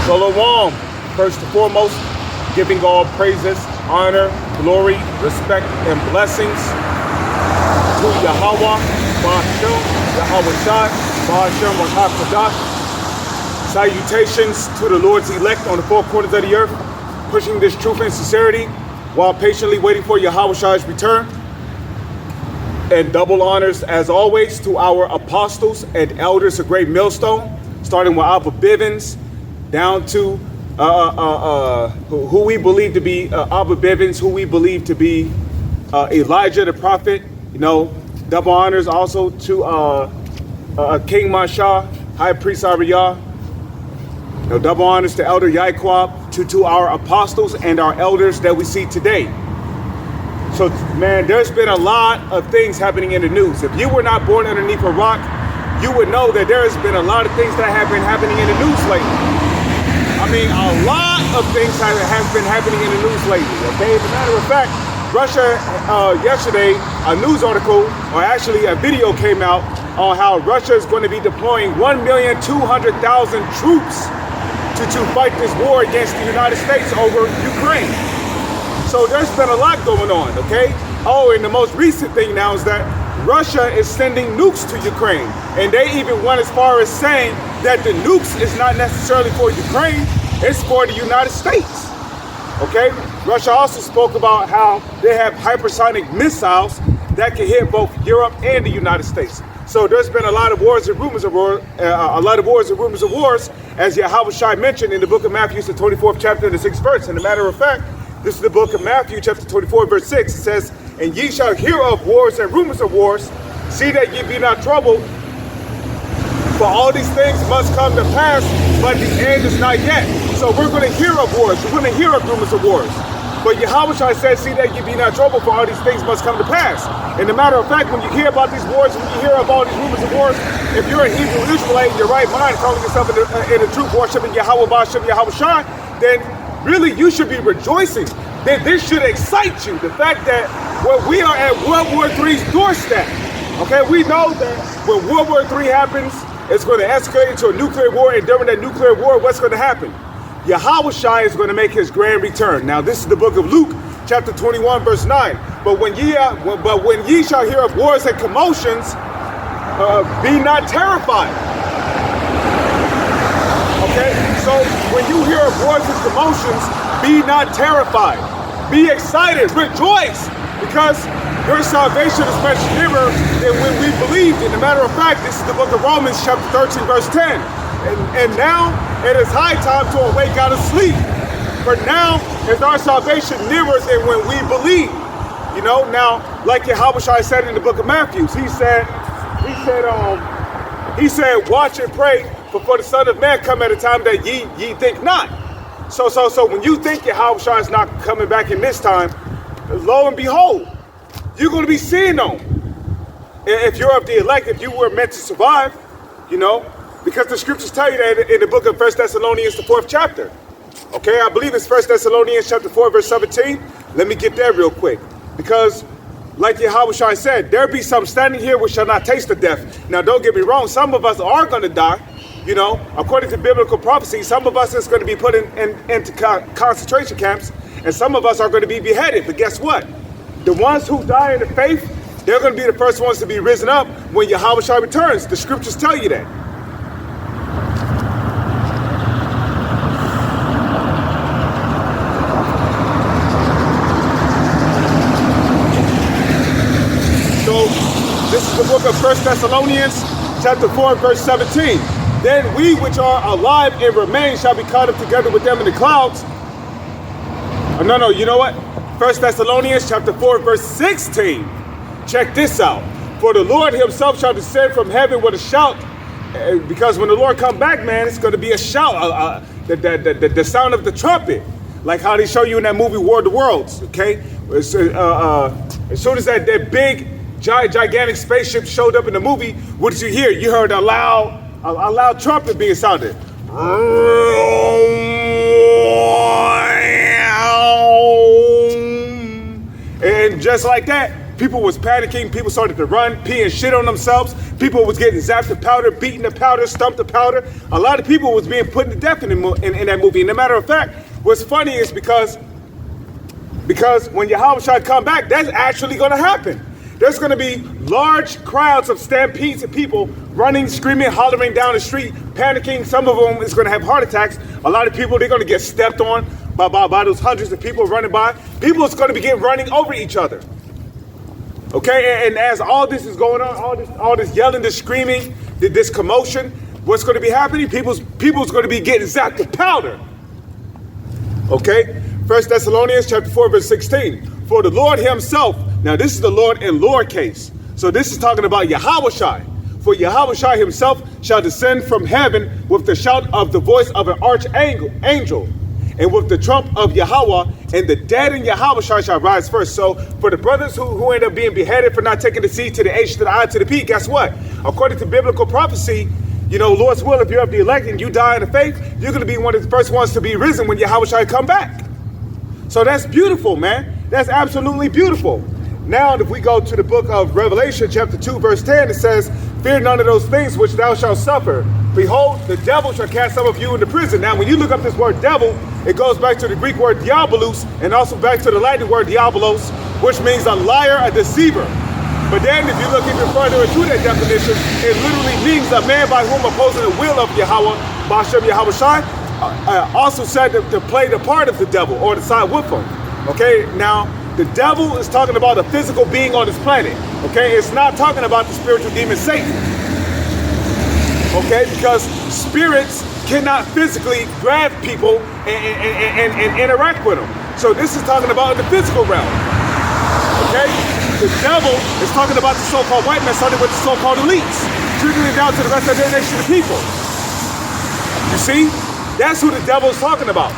Shalom. First and foremost, giving all praises, honor, glory, respect, and blessings to Yahweh, ahchyam, Yahweh Shai, ahchyam, salutations to the Lord's elect on the four corners of the earth, pushing this truth and sincerity while patiently waiting for Yahweh Shai's return. And double honors, as always, to our apostles and elders of Great Millstone, starting with Abba Bivens, down to who we believe to be Abba Bivens, who we believe to be Elijah the prophet. You know, double honors also to King Mashah, High Priest Ariyah. You know, double honors to Elder Yaquab, to our apostles and our elders that we see today. So, man, there's been a lot of things happening in the news. If you were not born underneath a rock, you would know that there has been a lot of things that have been happening in the news lately. I mean, a lot of things have been happening in the news lately, okay? As a matter of fact, Russia, yesterday, a news article, or actually a video came out on how Russia is going to be deploying 1,200,000 troops to fight this war against the United States over Ukraine. So there's been a lot going on, okay? Oh, and the most recent thing now is that Russia is sending nukes to Ukraine. And they even went as far as saying that the nukes is not necessarily for Ukraine, it's for the United States, okay? Russia also spoke about how they have hypersonic missiles that can hit both Europe and the United States. So there's been a lot of wars and rumors of wars, as Yahweh Shai mentioned in the book of Matthew, the 24th chapter and the 6th verse. And as a matter of fact, this is the book of Matthew, chapter 24, verse 6. It says, "And ye shall hear of wars and rumors of wars. See that ye be not troubled. For all these things must come to pass, but the end is not yet." So we're going to hear of wars. We're going to hear of rumors of wars. But Yahweh Shai says, "See that ye be not troubled, for all these things must come to pass." And a matter of fact, when you hear about these wars, when you hear of all these rumors of wars, if you're a Hebrew Israelite in your right mind, calling yourself in the truth, worshiping Yahweh Ba'ashem, Yahweh Shai, then really you should be rejoicing. That this should excite you. The fact that we are at World War III's doorstep. Okay, we know that when World War III happens, it's going to escalate into a nuclear war, and during that nuclear war, what's going to happen? Yahweh Shai is going to make his grand return. Now, this is the book of Luke, chapter 21, verse 9. But when ye shall hear of wars and commotions, be not terrified. Okay, so when you hear of wars and commotions, be not terrified. Be excited, rejoice, because your salvation is much nearer than when we believed. In a matter of fact, this is the book of Romans, chapter 13, verse 10. And now it is high time to awake out of sleep. For now is our salvation nearer than when we believed. You know, now, like Yahweh Shai said in the book of Matthew, he said, watch and pray, for the Son of Man come at a time that ye think not. So when you think Yahweh Shai is not coming back in this time, lo and behold, you're going to be seeing them. If you're of the elect, if you were meant to survive, you know, because the scriptures tell you that in the book of 1 Thessalonians, the 4th chapter. Okay, I believe it's 1 Thessalonians chapter 4, verse 17. Let me get there real quick. Because, like Yahweh Shai said, there be some standing here which shall not taste of death. Now, don't get me wrong, some of us are going to die. You know, according to biblical prophecy, some of us is going to be put into concentration camps, and some of us are going to be beheaded. But guess what? The ones who die in the faith, they're going to be the first ones to be risen up when Yahweh Shai returns. The scriptures tell you that. So, this is the book of 1 Thessalonians, chapter 4, verse 17. Then we which are alive and remain shall be caught up together with them in the clouds. Oh, no, you know what? 1 Thessalonians chapter 4, verse 16. Check this out. For the Lord himself shall descend from heaven with a shout. Because when the Lord come back, man, it's going to be a shout. The sound of the trumpet. Like how they show you in that movie War of the Worlds, okay? As soon as that big, gigantic spaceship showed up in the movie, what did you hear? You heard a loud trumpet being sounded. And just like that, People was panicking. People started to run, peeing shit on themselves. People was getting zapped to powder, beaten to powder, stumped to powder. A lot of people was being put to death in that movie. And a matter of fact, what's funny is because when Yahushua come back, that's actually going to happen. There's going to be large crowds of stampedes of people running, screaming, hollering down the street, panicking. Some of them is going to have heart attacks. A lot of people, they're going to get stepped on by those hundreds of people running by. People is going to begin running over each other. Okay, and as all this is going on, all this yelling, this screaming, this commotion, what's going to be happening? People's going to be getting zapped to powder. Okay, 1 Thessalonians chapter 4, verse 16. For the Lord himself, now this is the Lord in lowercase. So this is talking about Yahushua. For Yahushua himself shall descend from heaven with the shout of the voice of an archangel, and with the trump of Yahweh, and the dead in Yahushua shall rise first. So for the brothers who end up being beheaded for not taking the C to the H to the I to the P, guess what? According to biblical prophecy, you know, Lord's will, if you're of the elect and you die in the faith, you're going to be one of the first ones to be risen when Yahushua come back. So that's beautiful, man. That's absolutely beautiful. Now, if we go to the book of Revelation, chapter 2, verse 10, it says, fear none of those things which thou shalt suffer. Behold, the devil shall cast some of you into prison. Now, when you look up this word devil, it goes back to the Greek word diabolos, and also back to the Latin word diabolos, which means a liar, a deceiver. But then, if you look even further into that definition, it literally means a man by whom opposing the will of Yahweh, Ba'ashem Yahushua, also said to play the part of the devil, or to side with him. Okay, now, the devil is talking about a physical being on this planet. Okay, it's not talking about the spiritual demon Satan. Okay, because spirits cannot physically grab people and interact with them. So this is talking about the physical realm. Okay, the devil is talking about the so-called white man, starting with the so-called elites, trickling down to the rest of their nation of people. You see, that's who the devil is talking about.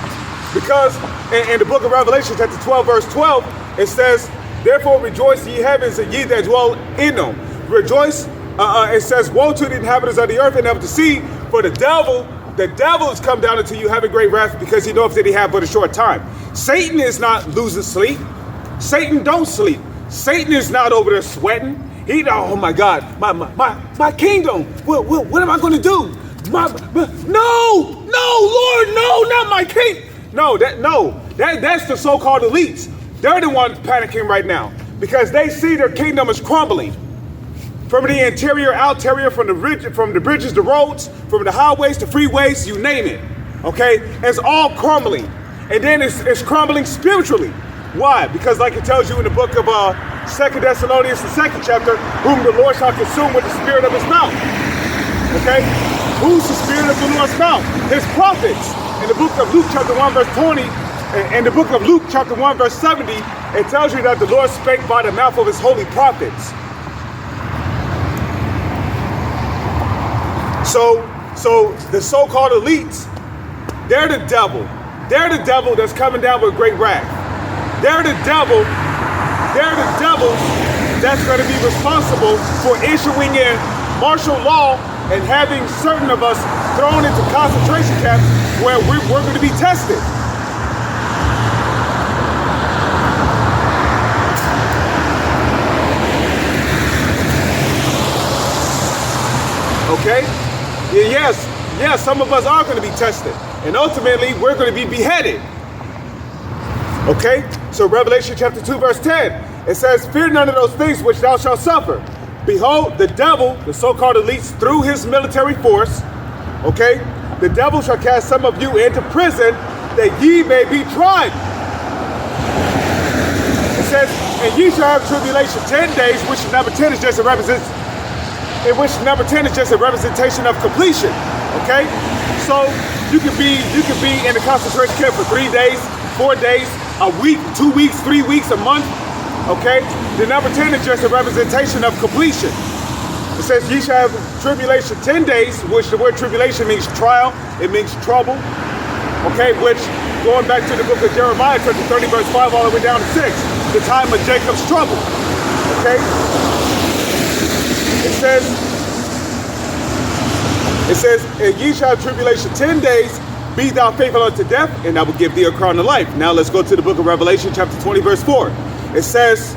Because in the book of Revelation, chapter 12, verse 12, it says, therefore rejoice ye heavens and ye that dwell in them. Rejoice, it says, woe to the inhabitants of the earth and of the sea, for the devil has come down unto you having great wrath, because he knoweth that he have but a short time. Satan is not losing sleep. Satan don't sleep. Satan is not over there sweating. Oh my God, my kingdom. What am I going to do? No, Lord, no, not my king. That's the so-called elites. They're the ones panicking right now because they see their kingdom is crumbling. From the interior, outerior, from the bridges, the roads, from the highways, the freeways, you name it. Okay, it's all crumbling, and then it's crumbling spiritually. Why? Because like it tells you in the book of 2 Thessalonians, the 2nd chapter, whom the Lord shall consume with the spirit of his mouth. Okay, who's the spirit of the Lord's mouth? His prophets. In the book of Luke chapter 1 verse 20, and the book of Luke chapter 1 verse 70, it tells you that the Lord spake by the mouth of his holy prophets. So the so-called elites, they're the devil. They're the devil that's coming down with great wrath. They're the devil that's going to be responsible for issuing in martial law and having certain of us thrown into concentration camps where we're going to be tested. Okay? Yes, some of us are going to be tested. And ultimately, we're going to be beheaded. Okay? So Revelation chapter 2, verse 10, it says, fear none of those things which thou shalt suffer. Behold, the devil, the so-called elites, through his military force, okay, the devil shall cast some of you into prison that ye may be tried. It says, and ye shall have tribulation 10 days, which number 10 is just a representation. In which number 10 is just a representation of completion. Okay? So you can be in the concentration camp for 3 days, 4 days, a week, 2 weeks, 3 weeks, a month. Okay? The number 10 is just a representation of completion. It says ye shall have tribulation 10 days, which the word tribulation means trial, it means trouble. Okay, which going back to the book of Jeremiah, chapter 30, verse 5, all the way down to 6, the time of Jacob's trouble. Okay? It says, and ye shall have tribulation 10 days, be thou faithful unto death, and I will give thee a crown of life. Now let's go to the book of Revelation, chapter 20, verse 4. It says,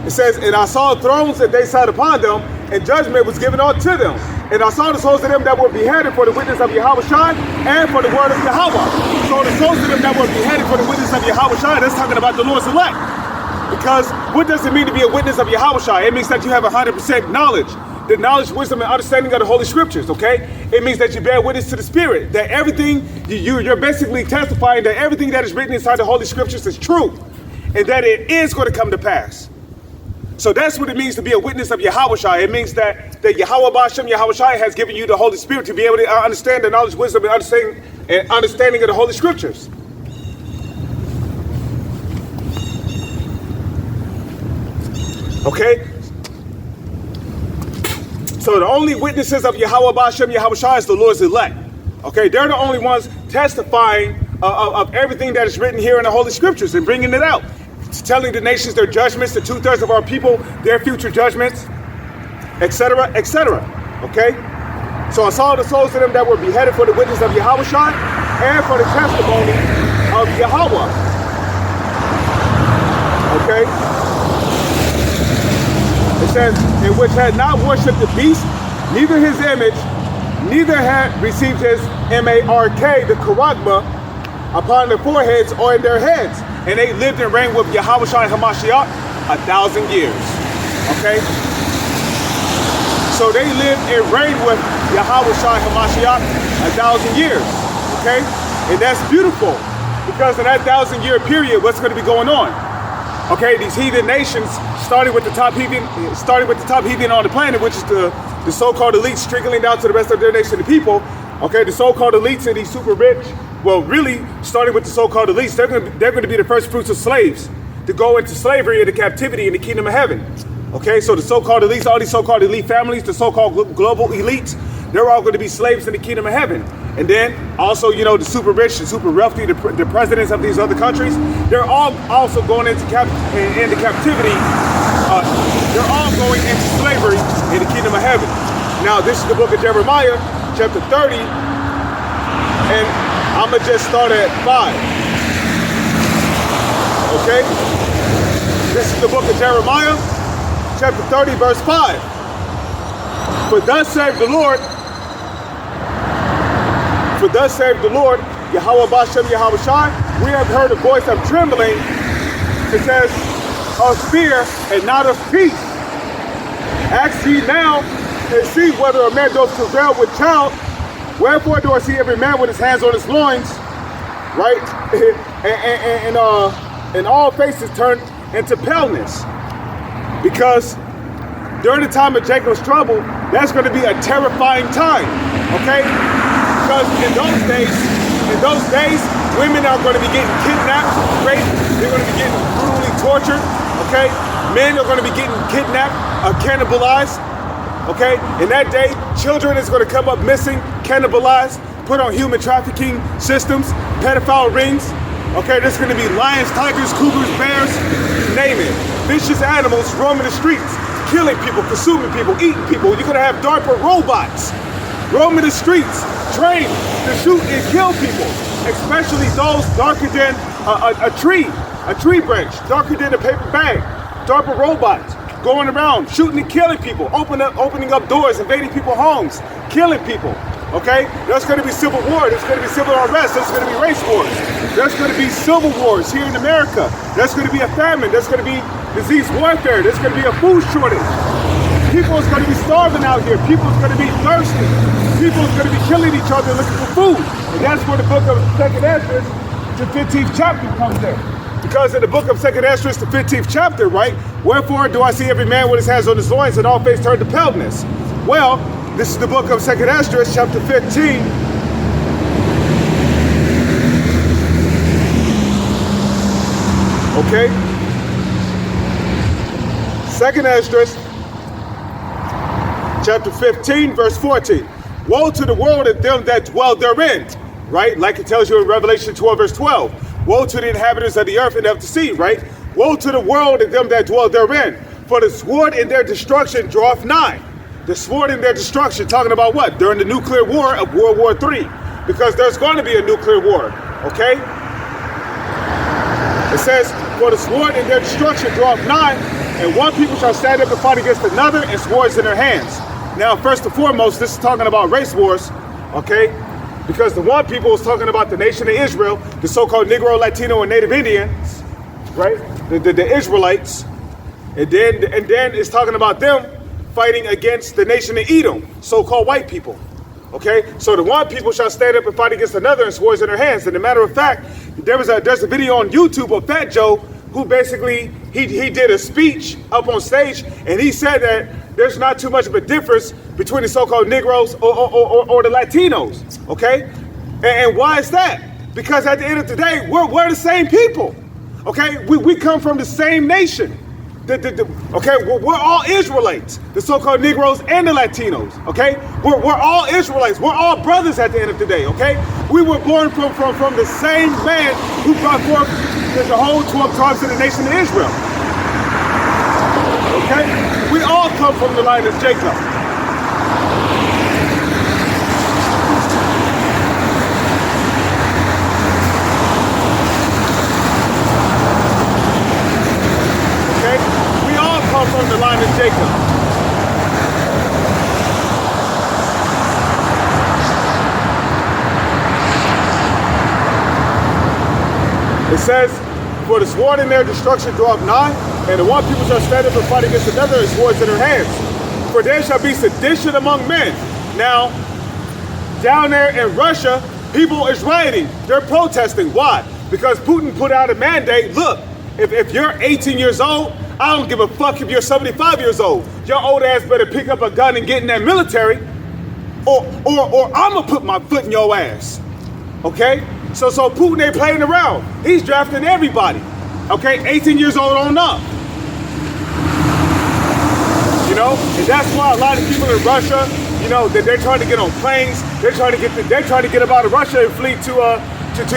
It says, and I saw thrones and they sat upon them, and judgment was given unto them. And I saw the souls of them that were beheaded for the witness of Yahushua and for the word of Yahweh. So the souls of them that were beheaded for the witness of Yahushua, that's talking about the Lord's elect. Because what does it mean to be a witness of Yahushua? It means that you have 100% knowledge. The knowledge, wisdom, and understanding of the Holy Scriptures, okay? It means that you bear witness to the Spirit. That everything, you're basically testifying that everything that is written inside the Holy Scriptures is true. And that it is going to come to pass. So that's what it means to be a witness of Yahushua. It means that Yahweh ahchyam, Yahushua has given you the Holy Spirit to be able to understand the knowledge, wisdom, and understanding of the Holy Scriptures. Okay? So the only witnesses of Yahweh ahchyam, Yahushua is the Lord's elect. Okay? They're the only ones testifying of everything that is written here in the Holy Scriptures and bringing it out. Telling the nations their judgments, the 2/3 of our people, their future judgments, etc., etc. Okay? So I saw the souls of them that were beheaded for the witness of Yahushua and for the testimony of Yahweh. Okay? It says, in which had not worshipped the beast, neither his image, neither had received his mark, the charagma, upon their foreheads or in their heads. And they lived and reigned with Yahushua and Hamashiach 1,000 years. Okay? So they lived and reigned with Yahushua and Hamashiach 1,000 years. Okay? And that's beautiful. Because in that 1,000-year period, what's going to be going on? Okay, these heathen nations, starting with the top heathen on the planet, which is the so-called elites, trickling down to the rest of their nation of people. Okay, the so-called elites and these super rich. Well, really, starting with the so-called elites, they're going to be the first fruits of slaves to go into slavery and into captivity in the kingdom of heaven. Okay, so the so-called elites, all these so-called elite families, the so-called global elites, they're all going to be slaves in the kingdom of heaven. And then also, you know, the super rich, the super wealthy, the presidents of these other countries, they're all also going into captivity. They're all going into slavery in the kingdom of heaven. Now, this is the book of Jeremiah, chapter 30, and I'm going to just start at 5. Okay? This is the book of Jeremiah, chapter 30, verse 5. For thus saith the Lord, Yahweh ahchyam, Yahushua, we have heard a voice of trembling. It says, of fear and not of peace. Ask ye now and see whether a man doth travail with child. Wherefore do I see every man with his hands on his loins, right? and all faces turned into paleness. Because during the time of Jacob's trouble, that's going to be a terrifying time, okay? Because in those days, women are going to be getting kidnapped, raped. They're going to be getting brutally tortured, okay? Men are going to be getting kidnapped, cannibalized. Okay, in that day, children is going to come up missing, cannibalized, put on human trafficking systems, pedophile rings. Okay, there's going to be lions, tigers, cougars, bears, you name it. Vicious animals roaming the streets, killing people, consuming people, eating people. You're going to have DARPA robots roaming the streets, trained to shoot and kill people, especially those darker than a tree branch, darker than a paper bag. DARPA robots going around shooting and killing people, opening up doors, invading people's homes, killing people. Okay? There's going to be civil war. There's going to be civil unrest. There's going to be race wars. There's going to be civil wars here in America. There's going to be a famine. There's going to be disease warfare. There's going to be a food shortage. People is going to be starving out here. People is going to be thirsty. People is going to be killing each other looking for food. And that's where the book of 2nd Esdras, the 15th chapter comes in. Because in the book of 2nd Esdras, the 15th chapter, right? Wherefore do I see every man with his hands on his loins and all face turned to paleness? Well, this is the book of 2nd Esdras, chapter 15. Okay? 2nd Esdras, chapter 15, verse 14. Woe to the world and them that dwell therein, right? Like it tells you in Revelation 12, verse 12. Woe to the inhabitants of the earth and of the sea, right? Woe to the world and them that dwell therein. For the sword in their destruction draweth nigh. The sword in their destruction, talking about what? During the nuclear war of World War III. Because there's going to be a nuclear war, okay? It says, for the sword in their destruction draweth nigh, And one people shall stand up and fight against another, and swords in their hands. Now, first and foremost, this is talking about race wars, okay? Because the one people is talking about the nation of Israel, the so-called Negro, Latino, and Native Indians, right? The Israelites. And then it's talking about them fighting against the nation of Edom, so-called white people. Okay, so the one people shall stand up and fight against another, and swords in their hands. And a matter of fact, there's a video on YouTube of Fat Joe who basically he did a speech up on stage, and he said that there's not too much of a difference between the so-called Negroes or the Latinos. Okay, and why is that? Because at the end of the day, we're the same people. Okay, we come from the same nation. Okay, we're all Israelites, the so-called Negroes and the Latinos. Okay, we're all Israelites. We're all brothers at the end of the day. Okay, we were born from the same man who brought forth the whole 12 tribes of the nation of Israel. Okay, we all come from the line of Jacob. From the line of Jacob. It says, for the sword in their destruction draweth nigh, and the one people shall stand up and fight against another, and swords in their hands. For there shall be sedition among men. Now, down there in Russia, people is rioting. They're protesting. Why? Because Putin put out a mandate. Look, if you're 18 years old, I don't give a fuck if you're 75 years old. Your old ass better pick up a gun and get in that military, or I'm gonna put my foot in your ass. Okay? So Putin ain't playing around. He's drafting everybody. Okay? 18 years old on up. You know? And that's why a lot of people in Russia, you know, that they're trying to get on planes. They're trying to get up out of Russia and flee to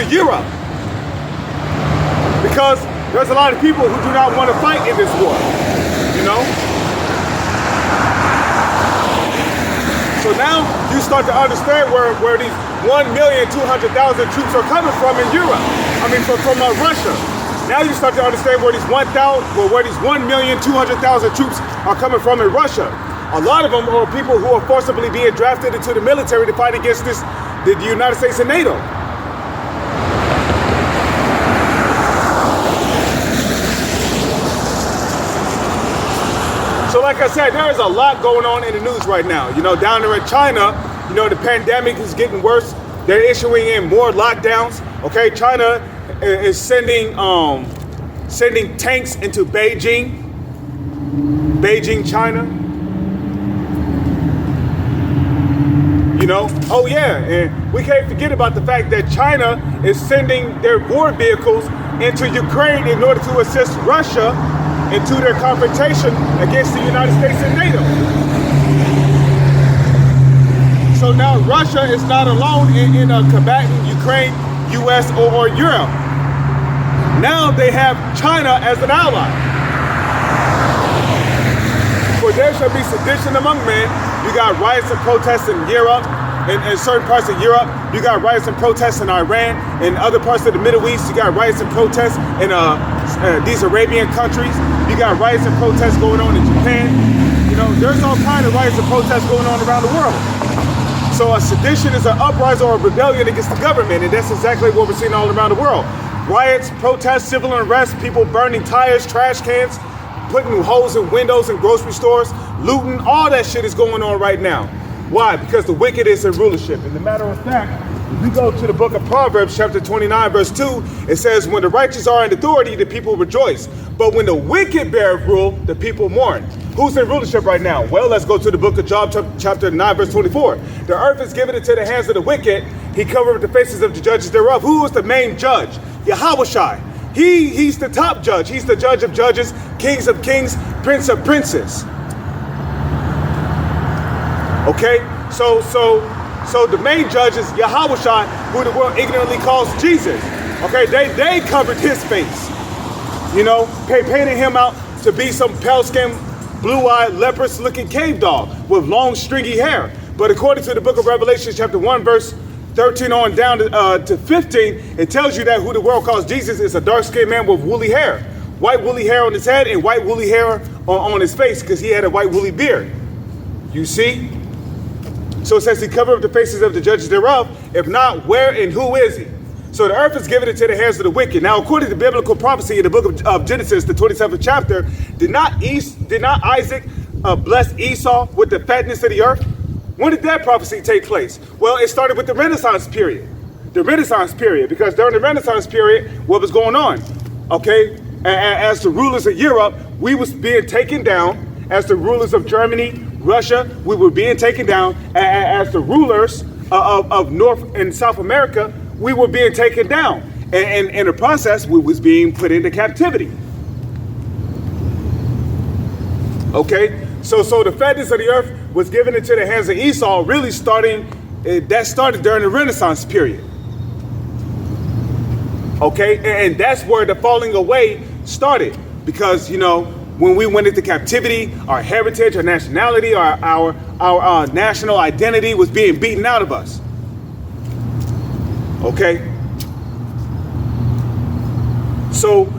Europe. Because there's a lot of people who do not want to fight in this war, you know? So now you start to understand where these 1,200,000 troops are coming from in Europe. I mean, from Russia. Now you start to understand where these 1,200,000 troops are coming from in Russia. A lot of them are people who are forcibly being drafted into the military to fight against the United States and NATO. So like I said, there is a lot going on in the news right now. You know, down there in China, you know, the pandemic is getting worse. They're issuing in more lockdowns. Okay, China is sending tanks into Beijing, China. You know, oh yeah, and we can't forget about the fact that China is sending their war vehicles into Ukraine in order to assist Russia into their confrontation against the United States and NATO. So now Russia is not alone in combating Ukraine, US, or Europe. Now they have China as an ally. For there shall be sedition among men. You got riots and protests in Europe, in certain parts of Europe. You got riots and protests in Iran. In other parts of the Middle East, you got riots and protests in these Arabian countries. You got riots and protests going on in Japan. You know, there's all kinds of riots and protests going on around the world. So a sedition is an uprising or a rebellion against the government, and that's exactly what we're seeing all around the world. Riots, protests, civil unrest, people burning tires, trash cans, putting holes in windows in grocery stores, looting, all that shit is going on right now. Why? Because the wicked is in rulership. And the matter of fact, if we go to the book of Proverbs, chapter 29, verse 2, it says, when the righteous are in authority, the people rejoice. But when the wicked bear rule, the people mourn. Who's in rulership right now? Well, let's go to the book of Job, chapter 9, verse 24. The earth is given into the hands of the wicked. He covered the faces of the judges thereof. Who is the main judge? Yahushua. He's the top judge. He's the judge of judges, kings of kings, prince of princes. Okay, so the main judge is Yahushua, who the world ignorantly calls Jesus. Okay, they covered his face, you know, painting him out to be some pale-skinned, blue-eyed, leprous-looking cave dog with long, stringy hair. But according to the book of Revelation, chapter 1, verse 13 on down to 15, it tells you that who the world calls Jesus is a dark-skinned man with woolly hair. white woolly hair on his head and white woolly hair on his face because he had a white woolly beard. You see? So it says he covered up the faces of the judges thereof. If not, where and who is he? So the earth is given into the hands of the wicked. Now, according to biblical prophecy in the book of Genesis, the 27th chapter, did not Isaac bless Esau with the fatness of the earth? When did that prophecy take place? Well, it started with the Renaissance period. The Renaissance period, because during the Renaissance period, what was going on? Okay, as the rulers of Europe, we was being taken down. As the rulers of Germany, Russia, we were being taken down. As the rulers of North and South America, we were being taken down. And in the process, we was being put into captivity. Okay, so the fatness of the earth was given into the hands of Esau, really started during the Renaissance period. Okay, and that's where the falling away started, because, you know, when we went into captivity, our heritage, our nationality, our national identity was being beaten out of us. Okay, so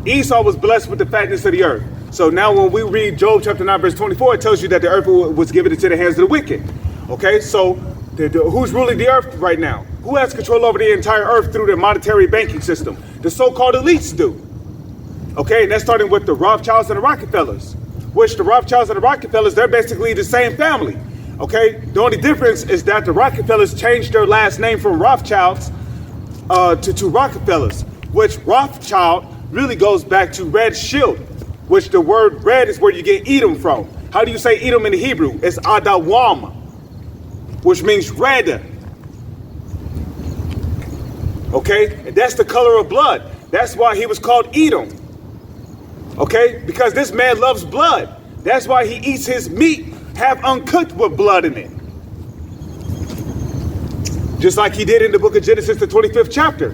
Esau was blessed with the fatness of the earth. So now when we read Job chapter 9 verse 24, it tells you that the earth was given into the hands of the wicked. Okay, so who's ruling the earth right now? Who has control over the entire earth through the monetary banking system? The so-called elites do. Okay, and that's starting with the Rothschilds and the Rockefellers, which the Rothschilds and the Rockefellers, they're basically the same family. Okay, the only difference is that the Rockefellers changed their last name from Rothschilds to Rockefellers, which Rothschild really goes back to red shield, which the word red is where you get Edom from. How do you say Edom in the Hebrew? It's Adawam, which means red. Okay, and that's the color of blood. That's why he was called Edom. Okay, because this man loves blood. That's why he eats his meat half uncooked with blood in it. Just like he did in the book of Genesis, the 25th chapter.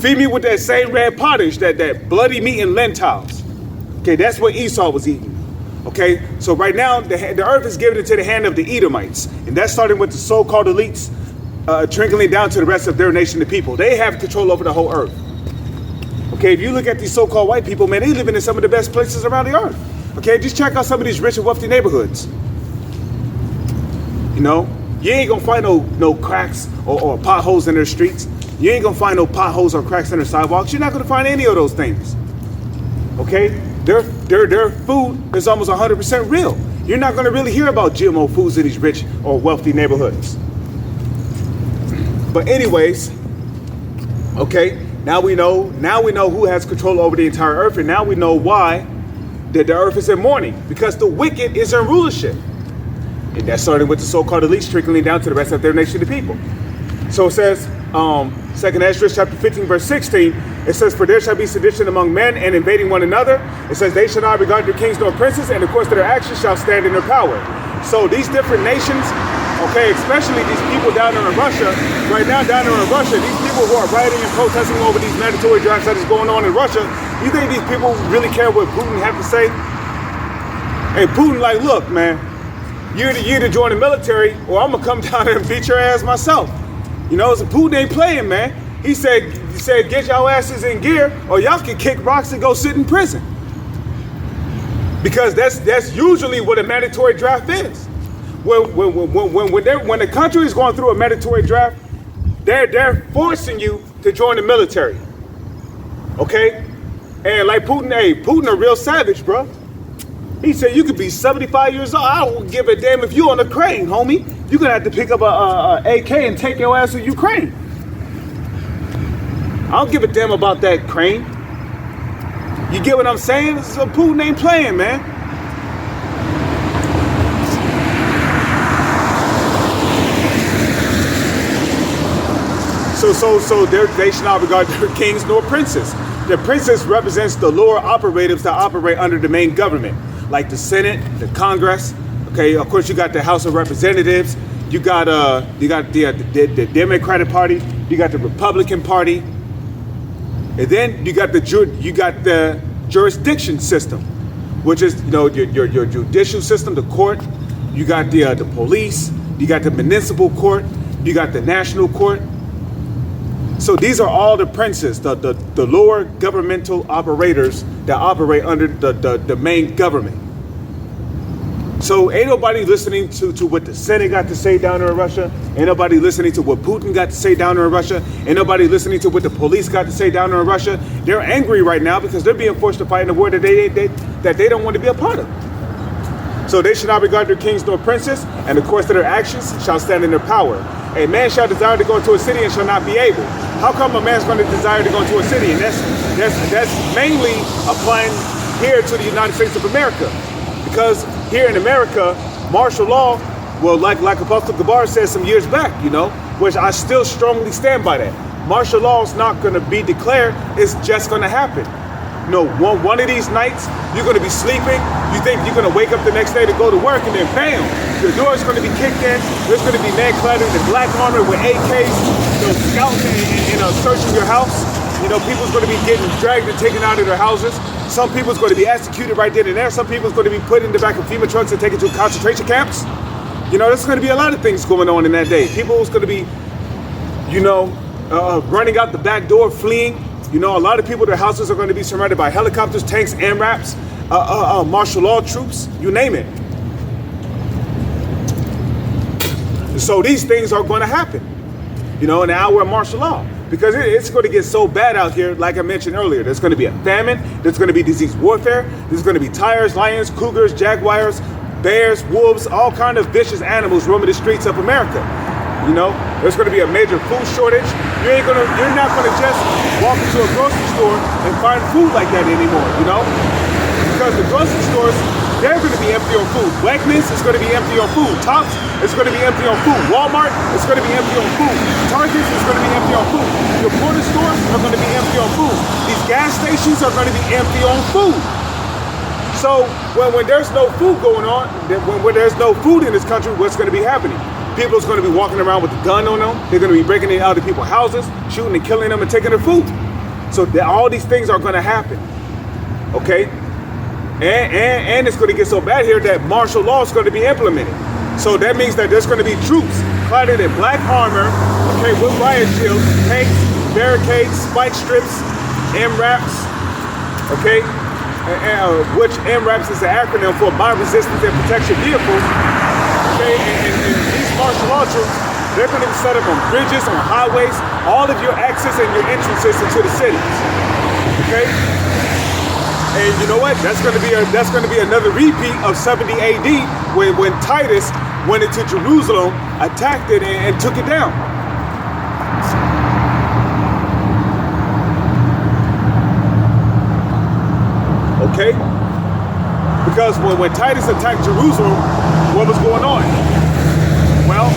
Feed me with that same red pottage, that bloody meat and lentils. Okay, that's what Esau was eating. Okay, so right now the earth is given into the hand of the Edomites, and that's starting with the so-called elites, trickling down to the rest of their nation, the people. They have control over the whole earth. Okay, if you look at these so-called white people, man, they living in some of the best places around the earth. Okay, just check out some of these rich and wealthy neighborhoods. You know, you ain't gonna find no cracks or potholes in their streets. You ain't gonna find no potholes or cracks in their sidewalks. You're not gonna find any of those things. Okay, their food is almost 100% real. You're not gonna really hear about GMO foods in these rich or wealthy neighborhoods. But anyways, okay, now we know who has control over the entire earth, and now we know why that the earth is in mourning, because the wicked is in rulership. And that started with the so-called elites trickling down to the rest of their nation, the people. So it says, 2nd Ezra chapter 15 verse 16, it says, for there shall be sedition among men and invading one another. It says, they shall not regard their kings nor princes, and of course their actions shall stand in their power. So these different nations, okay, especially these people down there in Russia, right now down there in Russia, these people who are rioting and protesting over these mandatory drafts that is going on in Russia, you think these people really care what Putin have to say? Hey, Putin like, look, man, you're to join the military, or I'm gonna come down there and beat your ass myself. You know, so Putin ain't playing, man. He said, get y'all asses in gear, or y'all can kick rocks and go sit in prison. Because that's usually what a mandatory draft is. When the country is going through a mandatory draft, they're forcing you to join the military. Okay? And like Putin, hey, Putin a real savage, bro. He said you could be 75 years old. I don't give a damn if you on the crane, homie. You're gonna have to pick up a AK and take your ass to Ukraine. I don't give a damn about that crane. You get what I'm saying? So Putin ain't playing, man. So they should not regard their kings nor princes. The princess represents the lower operatives that operate under the main government, like the Senate, the Congress. Okay, of course you got the House of Representatives. You got the Democratic Party. You got the Republican Party, and then you got the jurisdiction system, which is your judicial system, the court. You got the police. You got the municipal court. You got the national court. So these are all the princes, the lower governmental operators that operate under the main government. So ain't nobody listening to what the Senate got to say down there in Russia. Ain't nobody listening to what Putin got to say down there in Russia. Ain't nobody listening to what the police got to say down there in Russia. They're angry right now because they're being forced to fight in a war that they don't want to be a part of. So they should not regard their kings nor princes, and the course of their actions shall stand in their power. A man shall desire to go into a city and shall not be able. How come a man's going to desire to go into a city? And that's mainly applying here to the United States of America. Because here in America, martial law, well, like Apostle Gabar said some years back, which I still strongly stand by that. Martial law is not going to be declared, it's just going to happen. One of these nights, you're going to be sleeping, you think you're going to wake up the next day to go to work, and then bam, your door is going to be kicked in, there's going to be men clad in black armor with AKs, scouting and searching your house. People's going to be getting dragged and taken out of their houses. Some people's going to be executed right then and there. Some people's going to be put in the back of FEMA trucks and taken to concentration camps. There's going to be a lot of things going on in that day. People's going to be, running out the back door, fleeing. A lot of people, their houses are going to be surrounded by helicopters, tanks, AMRAPs, martial law troops, you name it. So these things are going to happen, in the hour of martial law. Because it's going to get so bad out here, like I mentioned earlier. There's going to be a famine. There's going to be disease warfare. There's going to be tigers, lions, cougars, jaguars, bears, wolves, all kind of vicious animals roaming the streets of America. There's going to be a major food shortage. You're not going to just walk into a grocery store and find food like that anymore, Because the grocery stores, they're going to be empty on food. Wegmans is going to be empty on food. Tops is going to be empty on food. Walmart is going to be empty on food. Target is going to be empty on food. Your corner stores are going to be empty on food. These gas stations are going to be empty on food. So when there's no food going on, when there's no food in this country, what's going to be happening? People's going to be walking around with a gun on them. They're going to be breaking into other people's houses, shooting and killing them and taking their food. So all these things are going to happen. Okay? And it's going to get so bad here that martial law is going to be implemented. So that means that there's going to be troops clad in black armor, okay, with riot shields, tanks, barricades, spike strips, MRAPs, okay, which MRAPs is the acronym for Mine Resistance and Protection Vehicles, okay, and these martial law troops, they're going to be set up on bridges, on highways, all of your access and your entrances into the cities, okay. And you know what? That's going to be another repeat of 70 AD when Titus went into Jerusalem, attacked it, and took it down. Okay? Because when Titus attacked Jerusalem, what was going on? Well,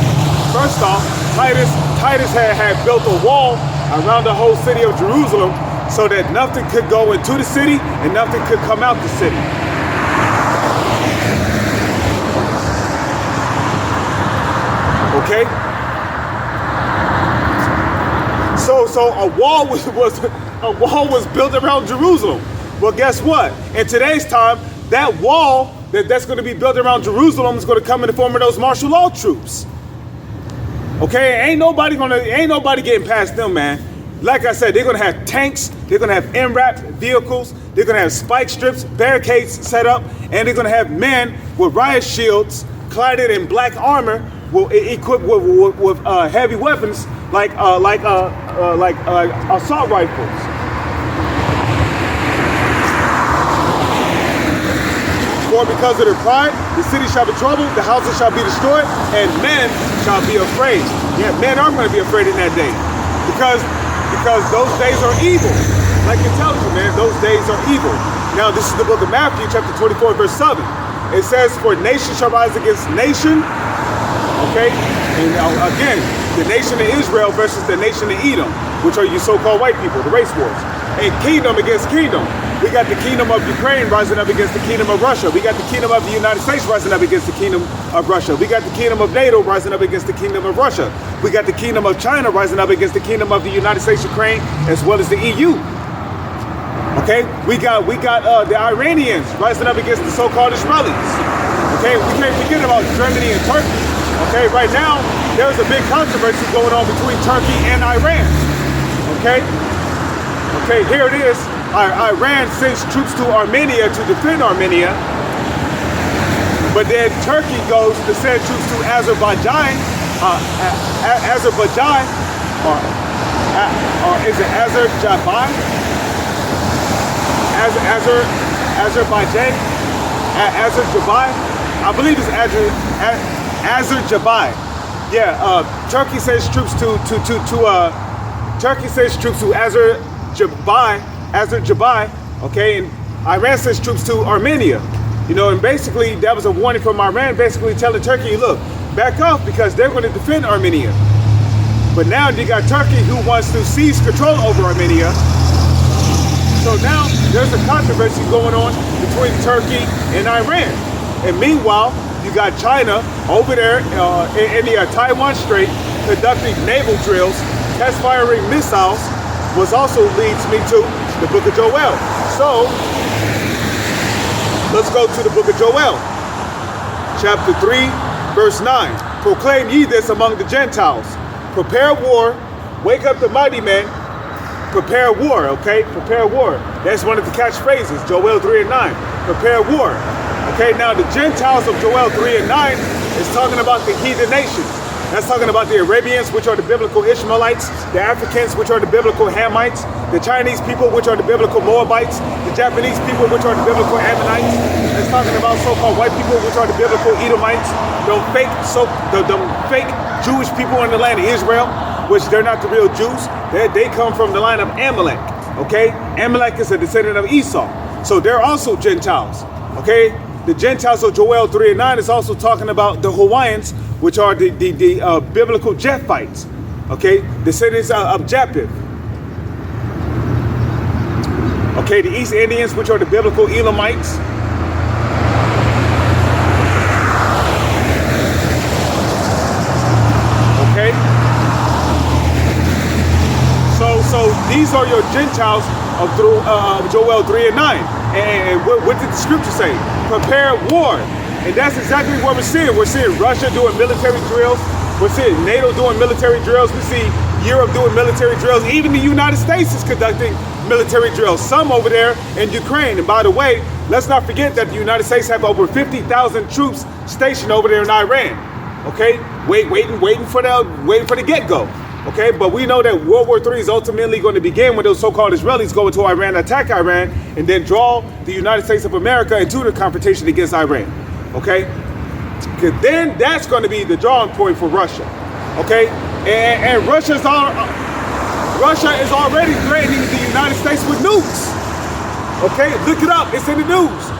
first off, Titus had built a wall around the whole city of Jerusalem, so that nothing could go into the city and nothing could come out the city. Okay? So a wall was built around Jerusalem. Well, guess what? In today's time, that wall that's going to be built around Jerusalem is going to come in the form of those martial law troops. Okay? Ain't nobody getting past them, man. Like I said, they're going to have tanks, they're going to have MRAP vehicles, they're going to have spike strips, barricades set up, and they're going to have men with riot shields, clad in black armor, equipped with heavy weapons like assault rifles. For because of their pride, the city shall be troubled, the houses shall be destroyed, and men shall be afraid. Yeah, men are going to be afraid in that day. Because those days are evil. Like it tells you, man, those days are evil. Now, this is the book of Matthew, chapter 24, verse 7. It says, for nation shall rise against nation. Okay? And again, the nation of Israel versus the nation of Edom, which are you so-called white people, the race wars. And kingdom against kingdom. We got the kingdom of Ukraine rising up against the kingdom of Russia. We got the kingdom of the United States rising up against the kingdom of Russia. We got the kingdom of NATO rising up against the kingdom of Russia. We got the kingdom of China rising up against the kingdom of the United States, Ukraine, as well as the EU. Okay, we got the Iranians rising up against the so-called Israelis. Okay, we can't forget about Germany and Turkey. Okay, right now there's a big controversy going on between Turkey and Iran. Okay? Okay, here it is. Iran sends troops to Armenia to defend Armenia. But then Turkey goes to send troops to Azerbaijan. Azerbaijan, or is it Azerbaijan? Azerbaijan? Azerbaijan? I believe it's Azerbaijan. Yeah, Turkey sends troops to Turkey sends troops to Azerbaijan, okay, and Iran sends troops to Armenia. You know, and basically that was a warning from Iran, basically telling Turkey, look, back off because they're going to defend Armenia. But now you got Turkey who wants to seize control over Armenia. So now there's a controversy going on between Turkey and Iran. And meanwhile, you got China over there in the Taiwan Strait conducting naval drills, test firing missiles, which also leads me to the book of Joel. So let's go to the book of Joel, chapter 3, verse 9. Proclaim ye this among the Gentiles. Prepare war, wake up the mighty men, prepare war, okay? Prepare war. That's one of the catchphrases, Joel 3 and 9. Prepare war. Okay, now the Gentiles of Joel 3 and 9 is talking about the heathen nations. That's talking about the Arabians, which are the biblical Ishmaelites, the Africans, which are the biblical Hamites, the Chinese people, which are the biblical Moabites, the Japanese people, which are the biblical Ammonites. It's talking about so-called white people, which are the biblical Edomites, the fake Jewish people in the land of Israel, which they're not the real Jews. They come from the line of Amalek, okay? Amalek is a descendant of Esau. So they're also Gentiles, okay? The Gentiles of Joel 3 and 9 is also talking about the Hawaiians, which are the biblical Japhites, okay? Descendants of Japheth. Okay, the East Indians, which are the biblical Elamites. Okay? So these are your Gentiles of Joel 3 and 9. And what did the scripture say? Prepare war. And that's exactly what we're seeing. We're seeing Russia doing military drills. We're seeing NATO doing military drills. We see Europe doing military drills. Even the United States is conducting military drills. Some over there in Ukraine. And by the way, let's not forget that the United States have over 50,000 troops stationed over there in Iran. Okay, waiting for the get-go. Okay, but we know that World War III is ultimately going to begin when those so-called Israelis go into Iran, attack Iran, and then draw the United States of America into the confrontation against Iran. Okay, because then that's going to be the drawing point for Russia. Okay, and Russia is already threatening the United States with nukes. Okay, look it up. It's in the news.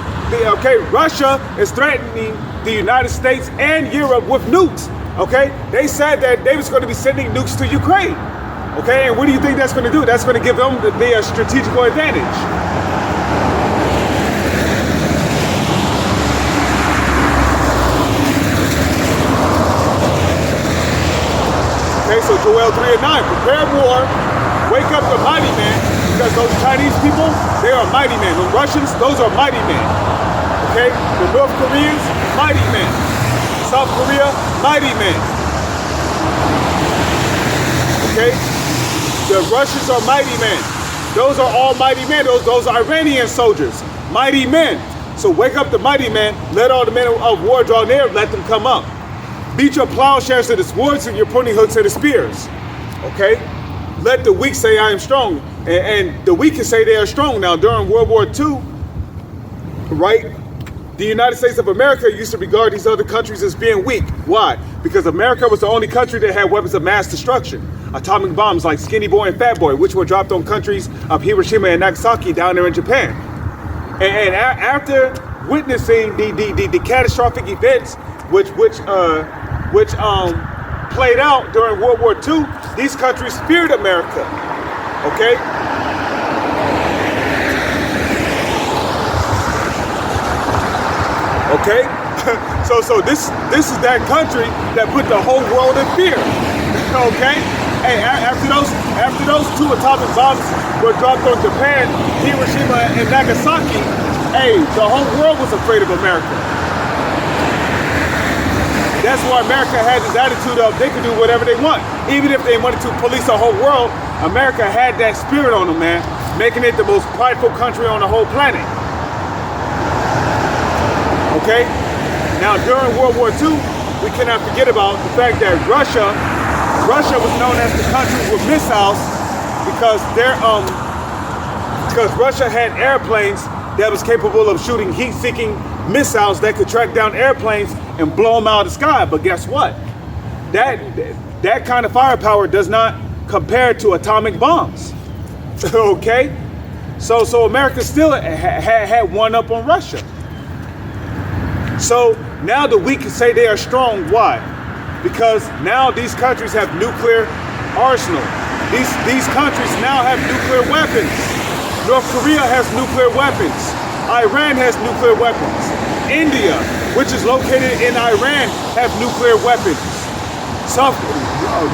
Russia is threatening the United States and Europe with nukes. Okay, they said that they was going to be sending nukes to Ukraine. Okay, and what do you think that's going to do? That's going to give them their strategical advantage. Okay, so Joel 3 and 9, prepare war, wake up the mighty men, because those Chinese people, they are mighty men. The Russians, those are mighty men. Okay, the North Koreans, mighty men. South Korea, mighty men. Okay? The Russians are mighty men. Those are all mighty men. Those are Iranian soldiers, mighty men. So wake up the mighty men, let all the men of war draw near, let them come up. Beat your plowshares to the swords and your pruning hooks to the spears. Okay? Let the weak say I am strong. And the weak can say they are strong. Now during World War II, right? The United States of America used to regard these other countries as being weak. Why? Because America was the only country that had weapons of mass destruction. Atomic bombs like Skinny Boy and Fat Boy, which were dropped on countries of Hiroshima and Nagasaki down there in Japan. And after witnessing the catastrophic events which played out during World War II, these countries feared America. Okay? Okay, so this is that country that put the whole world in fear. Okay, hey, after those two atomic bombs were dropped on Japan, Hiroshima and Nagasaki, hey, the whole world was afraid of America. That's why America had this attitude of they could do whatever they want, even if they wanted to police the whole world. America had that spirit on them, man, making it the most prideful country on the whole planet. Okay? Now, during World War II, we cannot forget about the fact that Russia was known as the country with missiles because Russia had airplanes that was capable of shooting heat-seeking missiles that could track down airplanes and blow them out of the sky. But guess what? That kind of firepower does not compare to atomic bombs. Okay? So America still had one up on Russia. So now the weak can say they are strong. Why? Because now these countries have nuclear arsenal. These countries now have nuclear weapons. North Korea has nuclear weapons. Iran has nuclear weapons. India, which is located in Iran, have nuclear weapons.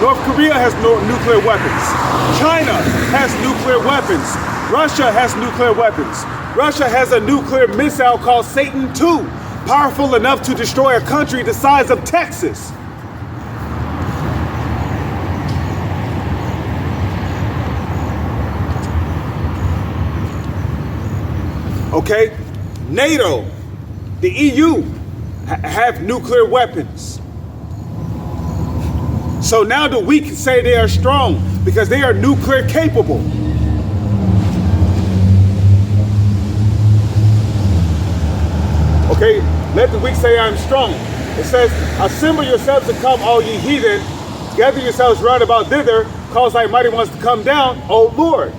North Korea has nuclear weapons. China has nuclear weapons. Russia has nuclear weapons. Russia has a nuclear missile called Satan II, powerful enough to destroy a country the size of Texas. Okay? NATO, the EU, have nuclear weapons. So now the weak say they are strong because they are nuclear capable. Okay, let the weak say I'm strong. It says, assemble yourselves and come, all ye heathen. Gather yourselves round about thither, cause thy mighty ones to come down, O Lord.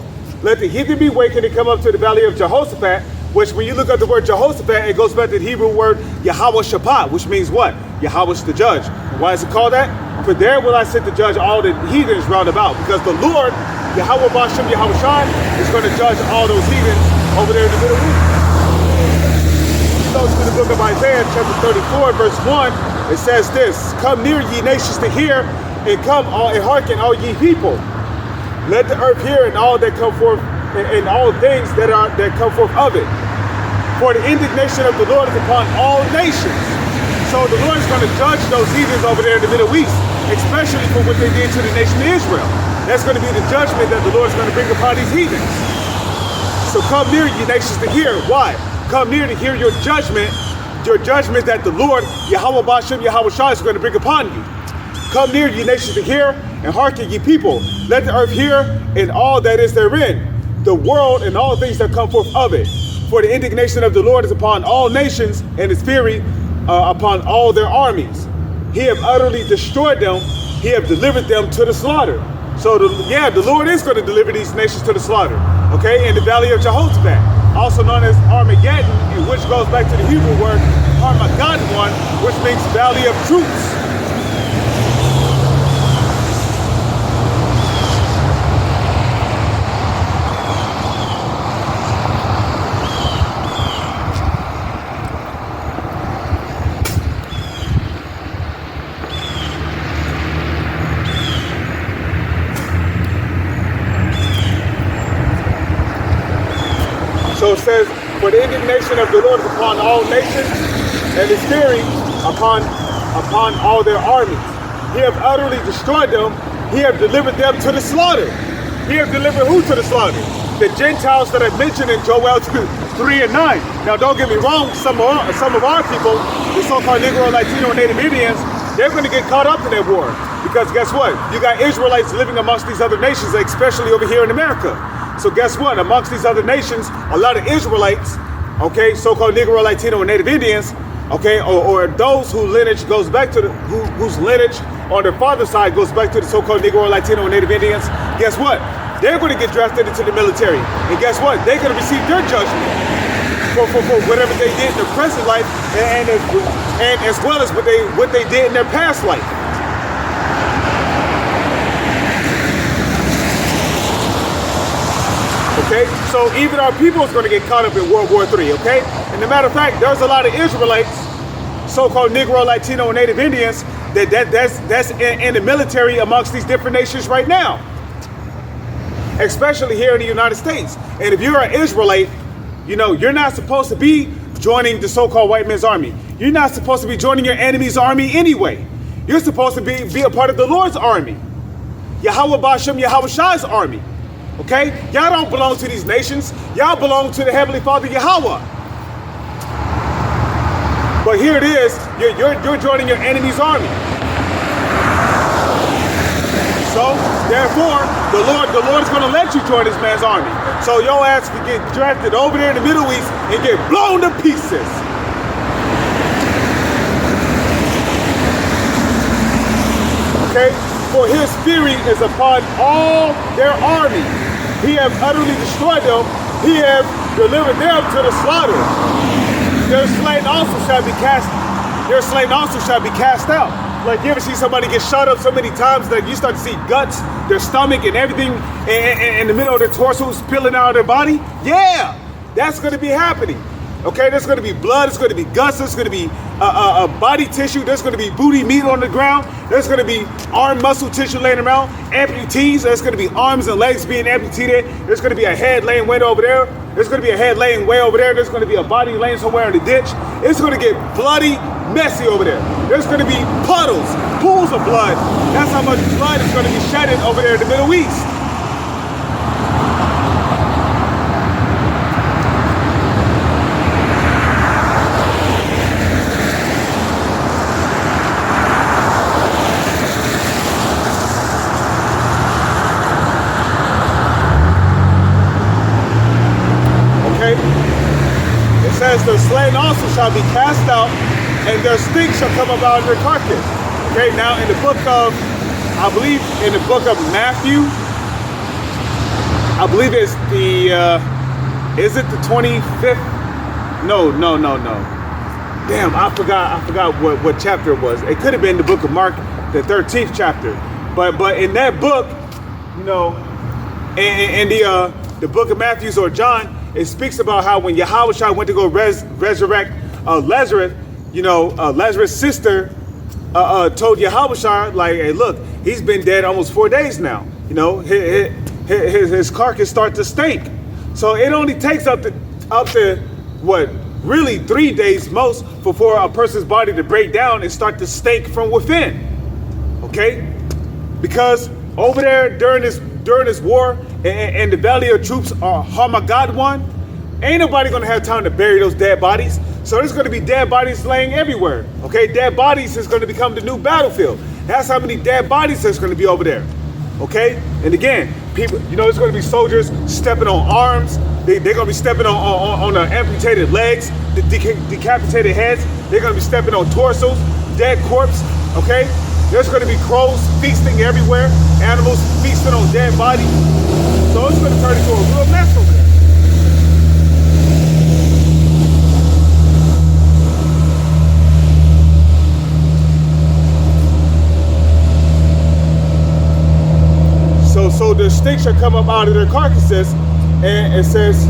Let the heathen be wakened and come up to the valley of Jehoshaphat, which when you look at the word Jehoshaphat, it goes back to the Hebrew word Yahweh Shabbat, which means what? Yahweh's the judge. Why is it called that? For there will I sit to judge all the heathens round about, because the Lord, Yahweh Bashem Yahweh Shai, is going to judge all those heathens over there in the Middle East. Go to the book of Isaiah, chapter 34, verse 1, it says this, come near ye nations to hear, and come all and hearken all ye people. Let the earth hear and all that come forth, and all things that come forth of it. For the indignation of the Lord is upon all nations. So the Lord is going to judge those heathens over there in the Middle East, especially for what they did to the nation of Israel. That's going to be the judgment that the Lord is going to bring upon these heathens. So come near ye nations to hear. Why? Come near to hear your judgment that the Lord, Yahweh Bashem, Yahweh Shai, is going to bring upon you. Come near ye nations to hear, and hearken ye people. Let the earth hear, and all that is therein, the world and all things that come forth of it. For the indignation of the Lord is upon all nations, and his fury upon all their armies. He have utterly destroyed them. He have delivered them to the slaughter. So the Lord is going to deliver these nations to the slaughter. Okay, in the valley of Jehoshaphat, also known as Armageddon, which goes back to the Hebrew word Armageddon, which means valley of troops. So it says, for the indignation of the Lord is upon all nations, and his fury upon all their armies. He have utterly destroyed them. He have delivered them to the slaughter. He have delivered who to the slaughter? The Gentiles that I mentioned in Joel 3 and 9. Now don't get me wrong, some of our people, the so-called Negro, Latino, and Native Indians, they're going to get caught up in that war. Because guess what? You got Israelites living amongst these other nations, especially over here in America. So guess what? Amongst these other nations, a lot of Israelites, okay, so-called Negro, Latino, and Native Indians, okay, or those whose lineage goes back to whose lineage on their father's side goes back to the so-called Negro, Latino, and Native Indians. Guess what? They're going to get drafted into the military, and guess what? They're going to receive their judgment for whatever they did in their present life, and as well as what they did in their past life. Okay, so even our people is going to get caught up in World War III, okay? And as a matter of fact, there's a lot of Israelites, so-called Negro, Latino, and Native Indians, that's in the military amongst these different nations right now, especially here in the United States. And if you're an Israelite, you know, you're not supposed to be joining the so-called white man's army. You're not supposed to be joining your enemy's army anyway. You're supposed to be a part of the Lord's army. Yahweh Ba'ashem Yahushai's army. Okay? Y'all don't belong to these nations. Y'all belong to the Heavenly Father Yahweh. But here it is, you're joining your enemy's army. So, therefore, the Lord is going to let you join this man's army. So your ass can get drafted over there in the Middle East and get blown to pieces. Okay? For his fury is upon all their army. He hath utterly destroyed them. He hath delivered them to the slaughter. Their slain also shall be cast. Their slain also shall be cast out. Like, you ever see somebody get shot up so many times that you start to see guts, their stomach, and everything in the middle of their torso spilling out of their body? Yeah, that's going to be happening. Okay, there's going to be blood, there's going to be guts, there's going to be body tissue, there's going to be booty meat on the ground, there's going to be arm muscle tissue laying around, amputees, there's going to be arms and legs being amputated, there's going to be a head laying way over there, there's going to be a head laying way over there, there's going to be a body laying somewhere in the ditch. It's going to get bloody messy over there. There's going to be puddles, pools of blood. That's how much blood is going to be shedded over there in the Middle East. Says their slain also shall be cast out, and their stink shall come about in their carcass. Okay, now in the book of, I believe in the book of Matthew, I believe it's the, is it the 25th? No. Damn, I forgot what chapter it was. It could have been the book of Mark, the 13th chapter. But in that book, you know, in the book of Matthew or John, it speaks about how when Yahushua went to go resurrect Lazarus, you know, Lazarus' sister told Yahushua, like, hey, look, he's been dead almost 4 days now. You know, his carcass starts to stink. So it only takes up to what, really 3 days most for a person's body to break down and start to stink from within. Okay, because over there during this war and the valley of troops are Harmageddon, ain't nobody gonna have time to bury those dead bodies. So there's gonna be dead bodies laying everywhere. Okay, dead bodies is gonna become the new battlefield. That's how many dead bodies there's gonna be over there. Okay, and again, people, you know, there's gonna be soldiers stepping on arms. They're gonna be stepping on amputated legs, the decapitated heads. They're gonna be stepping on torsos, dead corpse. Okay. There's going to be crows feasting everywhere, animals feasting on dead bodies. So it's going to turn into a real mess over there. So the stink shall come up out of their carcasses, and it says,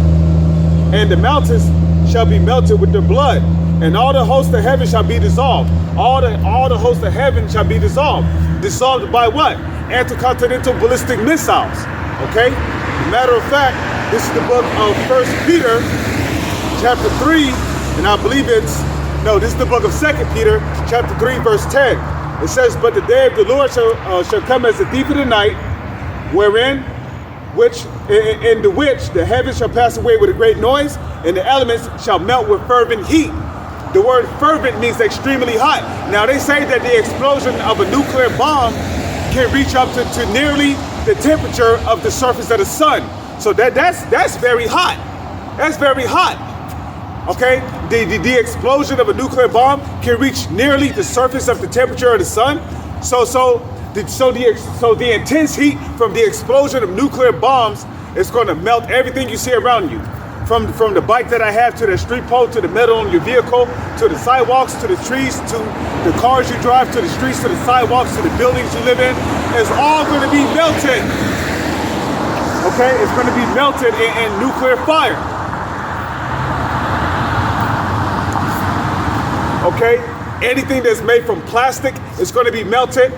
and the mountains shall be melted with their blood, and all the hosts of heaven shall be dissolved. All the hosts of heaven shall be dissolved. Dissolved by what? Intercontinental ballistic missiles. Okay? Matter of fact, this is the book of 1 Peter, chapter 3, and I believe this is the book of 2 Peter, chapter 3, verse 10. It says, but the day of the Lord shall come as a thief in the night, in which the heavens shall pass away with a great noise, and the elements shall melt with fervent heat. The word fervent means extremely hot. Now they say that the explosion of a nuclear bomb can reach up to nearly the temperature of the surface of the sun. So that's very hot. That's very hot. Okay? The explosion of a nuclear bomb can reach nearly the surface of the temperature of the sun. So the intense heat from the explosion of nuclear bombs is going to melt everything you see around you. From the bike that I have, to the street pole, to the metal on your vehicle, to the sidewalks, to the trees, to the cars you drive, to the streets, to the sidewalks, to the buildings you live in, it's all going to be melted. Okay, it's going to be melted in nuclear fire. Okay, anything that's made from plastic is going to be melted.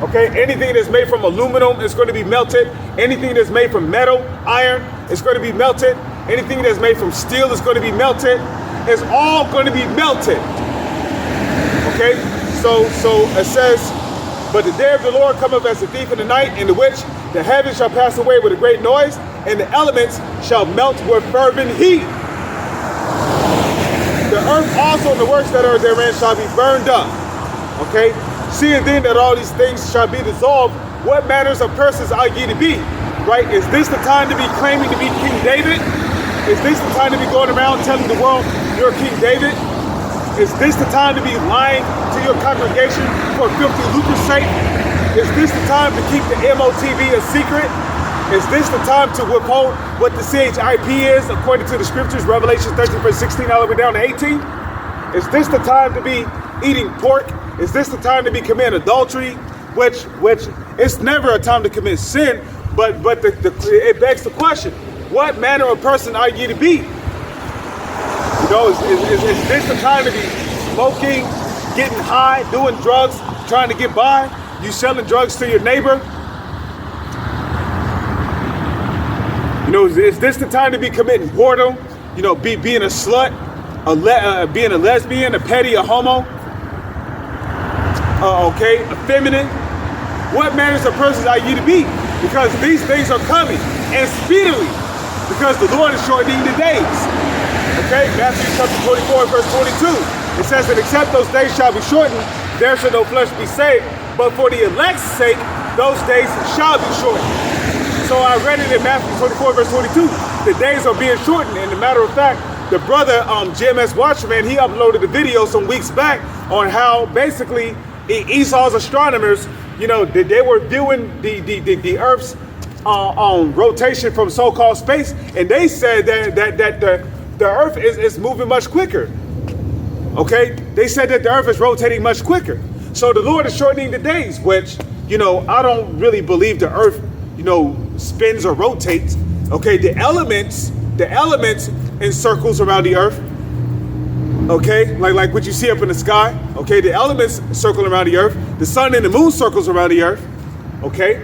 Okay, anything that's made from aluminum is going to be melted. Anything that's made from metal, iron, is going to be melted. Anything that's made from steel is going to be melted. It's all going to be melted. Okay, so it says, But the day of the Lord cometh as a thief in the night, in the which the heavens shall pass away with a great noise, and the elements shall melt with fervent heat. The earth also and the works that are therein shall be burned up. Okay? Seeing then that all these things shall be dissolved, what manners of persons are ye to be? Right? Is this the time to be claiming to be King David? Is this the time to be going around telling the world you're King David? Is this the time to be lying to your congregation for filthy lucre's sake? Is this the time to keep the MOTV a secret? Is this the time to withhold what the CHIP is according to the scriptures, Revelation 13 verse 16 all the way down to 18? Is this the time to be eating pork? Is this the time to be committing adultery? Which it's never a time to commit sin, but it begs the question, what manner of person are you to be? You know, is this the time to be smoking, getting high, doing drugs, trying to get by? You selling drugs to your neighbor? You know, is this the time to be committing boredom? You know, being a slut, being a lesbian, a petty, a homo? Okay, effeminate? What manners of persons are you to be? Because these things are coming, and speedily, because the Lord is shortening the days. Okay, Matthew chapter 24, verse 22. It says that except those days shall be shortened, there shall no flesh be saved. But for the elect's sake, those days shall be shortened. So I read it in Matthew 24, verse 22. The days are being shortened. And a matter of fact, the brother, GMS Watchman, he uploaded a video some weeks back on how basically Esau's astronomers, you know, they were viewing the Earth's rotation from so-called space, and they said that the Earth is moving much quicker. Okay, they said that the Earth is rotating much quicker. So the Lord is shortening the days, which, you know, I don't really believe the Earth, you know, spins or rotates. Okay, the elements in circles around the Earth. Okay, like what you see up in the sky. Okay, the elements circle around the Earth. The sun and the moon circles around the Earth. Okay.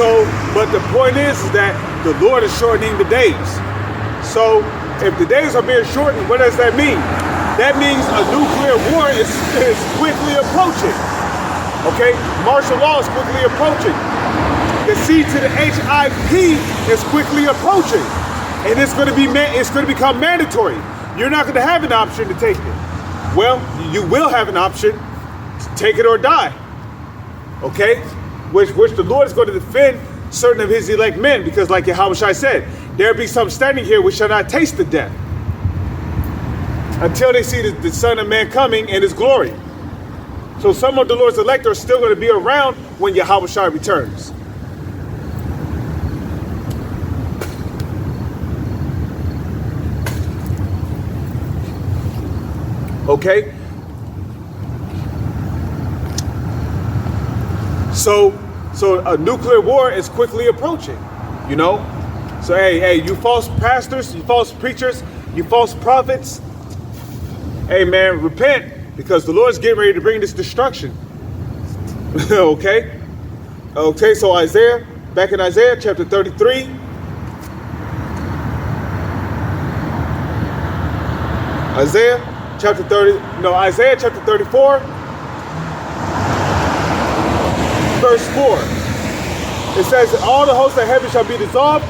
So, but the point is that the Lord is shortening the days. So, if the days are being shortened, what does that mean? That means a nuclear war is quickly approaching. Okay, martial law is quickly approaching. The C to the HIP is quickly approaching, and it's going to become mandatory. You're not going to have an option to take it. Well, you will have an option: take it or die. Okay. Which the Lord is going to defend certain of his elect men, because like Yahushua said, there be some standing here which shall not taste the death until they see the Son of Man coming in his glory. So some of the Lord's elect are still going to be around when Yahushua returns. Okay? So a nuclear war is quickly approaching, you know? So hey, you false pastors, you false preachers, you false prophets, hey man, repent, because the Lord's getting ready to bring this destruction. Okay, so Isaiah, back in Isaiah chapter 33. Isaiah chapter 34. Verse 4, it says, all the hosts of heaven shall be dissolved,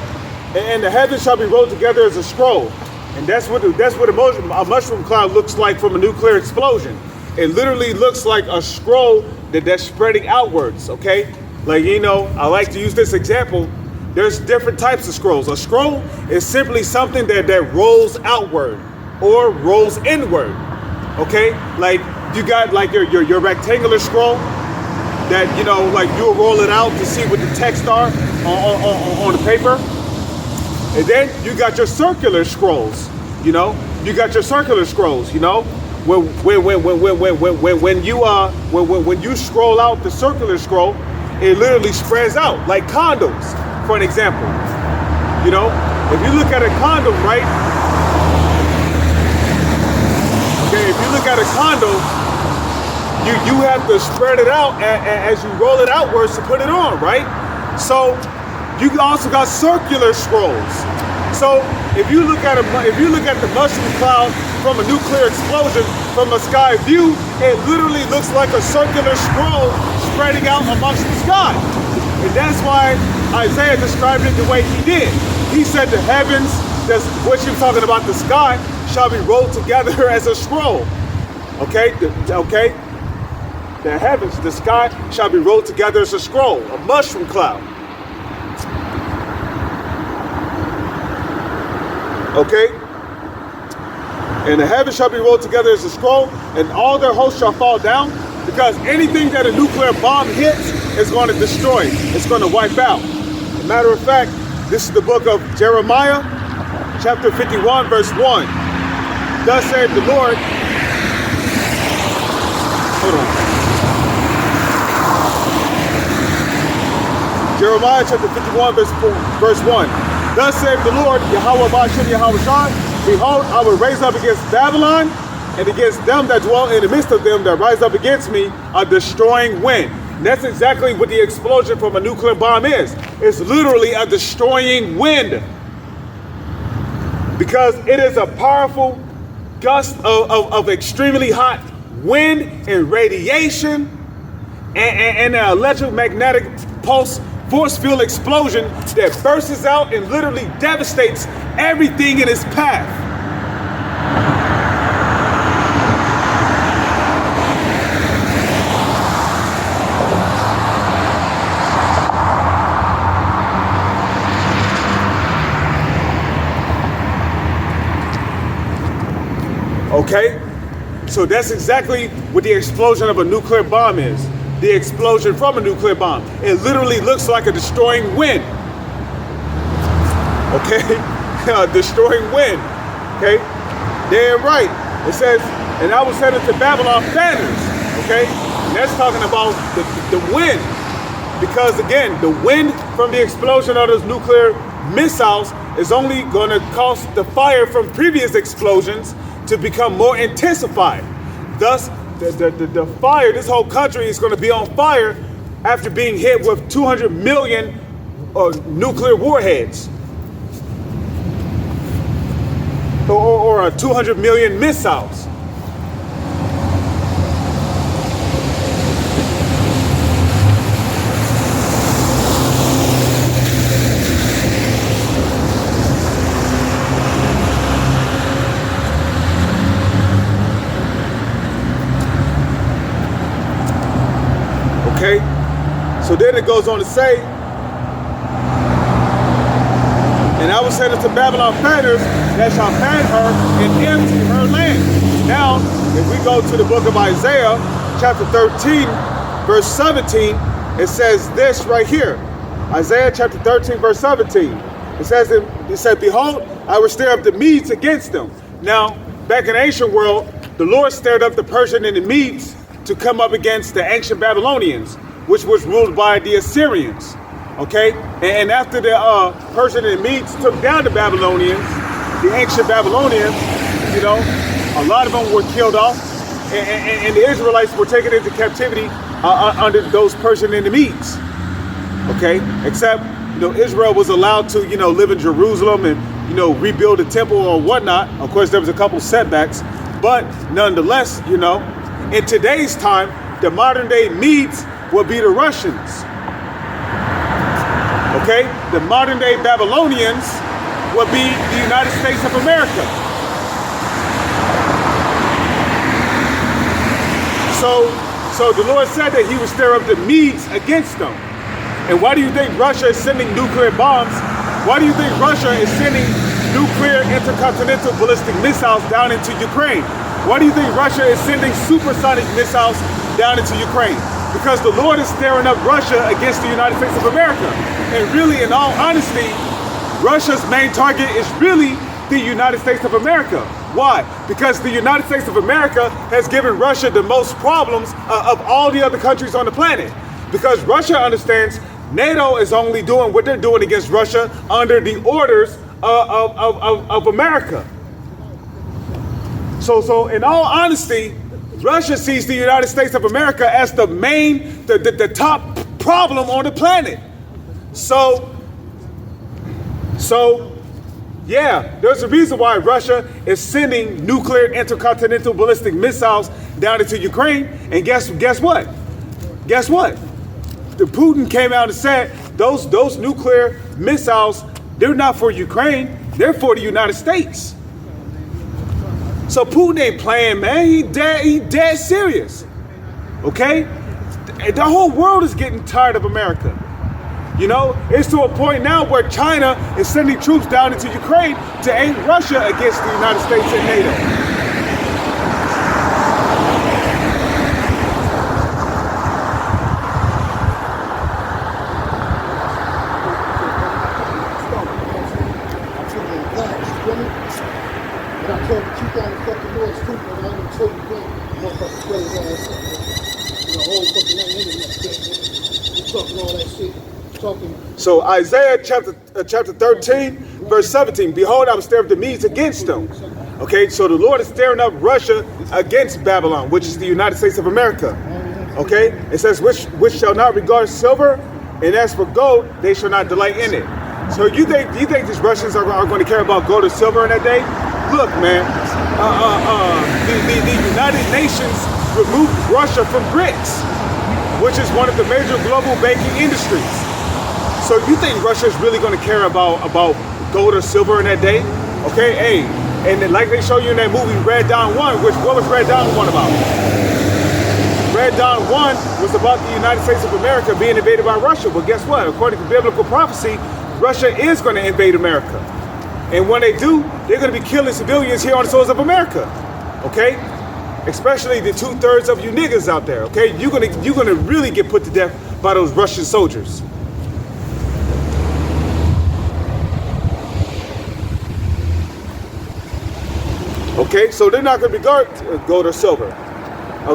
and the heavens shall be rolled together as a scroll. And that's what a mushroom cloud looks like from a nuclear explosion. It literally looks like a scroll that's spreading outwards, okay? Like, you know, I like to use this example. There's different types of scrolls. A scroll is simply something that rolls outward or rolls inward, okay? Like, you got like your rectangular scroll, that, you know, like you'll roll it out to see what the text are on the paper. And then you got your circular scrolls, you know? You got your circular scrolls, you know? When you scroll out the circular scroll, it literally spreads out like condoms, for an example. You know, if you look at a condom, right? Okay, if you look at a condom, you have to spread it out as you roll it outwards to put it on, right? So you also got circular scrolls. So if you look at the mushroom cloud from a nuclear explosion from a sky view, it literally looks like a circular scroll spreading out amongst the sky. And that's why Isaiah described it the way he did. He said the heavens, that's what you're talking about, the sky, shall be rolled together as a scroll. Okay? Okay? The heavens, the sky, shall be rolled together as a scroll, a mushroom cloud. Okay? And the heavens shall be rolled together as a scroll, and all their hosts shall fall down, because anything that a nuclear bomb hits is going to destroy. It's going to wipe out. As a matter of fact, this is the book of Jeremiah, chapter 51, verse 1. Thus saith the Lord. Hold on. Jeremiah chapter 51, verse 1. Thus saith the Lord, Yahweh ahchyam Yahweh Shai, behold, I will raise up against Babylon and against them that dwell in the midst of them that rise up against me a destroying wind. And that's exactly what the explosion from a nuclear bomb is. It's literally a destroying wind. Because it is a powerful gust of extremely hot wind and radiation and an electromagnetic pulse force field explosion that bursts out and literally devastates everything in its path. Okay? So that's exactly what the explosion of a nuclear bomb is. The explosion from a nuclear bomb. It literally looks like a destroying wind. Okay? A destroying wind. Okay? Damn right. It says, and I will send it to Babylon fanners. Okay? And that's talking about the wind. Because again, the wind from the explosion of those nuclear missiles is only going to cause the fire from previous explosions to become more intensified. Thus, the fire, this whole country is going to be on fire after being hit with 200 million nuclear warheads. Or 200 million missiles. Okay, so then it goes on to say, and I will send it to Babylon fanners that shall fan her and empty her land. Now, if we go to the book of Isaiah, chapter 13, verse 17, it says this right here. Isaiah chapter 13, verse 17. It said, behold, I will stir up the Medes against them. Now, back in the ancient world, the Lord stirred up the Persian and the Medes to come up against the ancient Babylonians, which was ruled by the Assyrians. Okay, and after the Persian and Medes took down the Babylonians, the ancient Babylonians, you know, a lot of them were killed off, and the Israelites were taken into captivity under those Persian and the Medes. Okay, except, you know, Israel was allowed to, you know, live in Jerusalem and, you know, rebuild the temple or whatnot. Of course, there was a couple setbacks, but nonetheless, you know, in today's time, the modern day Medes will be the Russians. Okay? The modern day Babylonians will be the United States of America. So the Lord said that he would stir up the Medes against them. And why do you think Russia is sending nuclear bombs? Why do you think Russia is sending nuclear intercontinental ballistic missiles down into Ukraine? Why do you think Russia is sending supersonic missiles down into Ukraine? Because the Lord is stirring up Russia against the United States of America. And really, in all honesty, Russia's main target is really the United States of America. Why? Because the United States of America has given Russia the most problems of all the other countries on the planet. Because Russia understands NATO is only doing what they're doing against Russia under the orders of America. So in all honesty, Russia sees the United States of America as the top problem on the planet. So yeah, there's a reason why Russia is sending nuclear intercontinental ballistic missiles down into Ukraine. And guess what? Guess what? The Putin came out and said those nuclear missiles, they're not for Ukraine, they're for the United States. So Putin ain't playing, man. He dead serious. Okay? The whole world is getting tired of America. You know, it's to a point now where China is sending troops down into Ukraine to aid Russia against the United States and NATO. So Isaiah chapter 13, verse 17, behold, I will stir up the Medes against them. Okay, so the Lord is stirring up Russia against Babylon, which is the United States of America. Okay, it says, which shall not regard silver, and as for gold, they shall not delight in it. So do you think these Russians are going to care about gold or silver in that day? Look, man, the United Nations removed Russia from BRICS, which is one of the major global banking industries. So you think Russia is really going to care about gold or silver in that day? Okay, hey, and then like they show you in that movie Red Dawn 1, what was Red Dawn 1 about? Red Dawn 1 was about the United States of America being invaded by Russia. But guess what? According to biblical prophecy, Russia is going to invade America. And when they do, they're going to be killing civilians here on the soils of America. Okay? Especially the 2/3 of you niggas out there. Okay? You're gonna really get put to death by those Russian soldiers. Okay, so they're not going to regard gold or silver.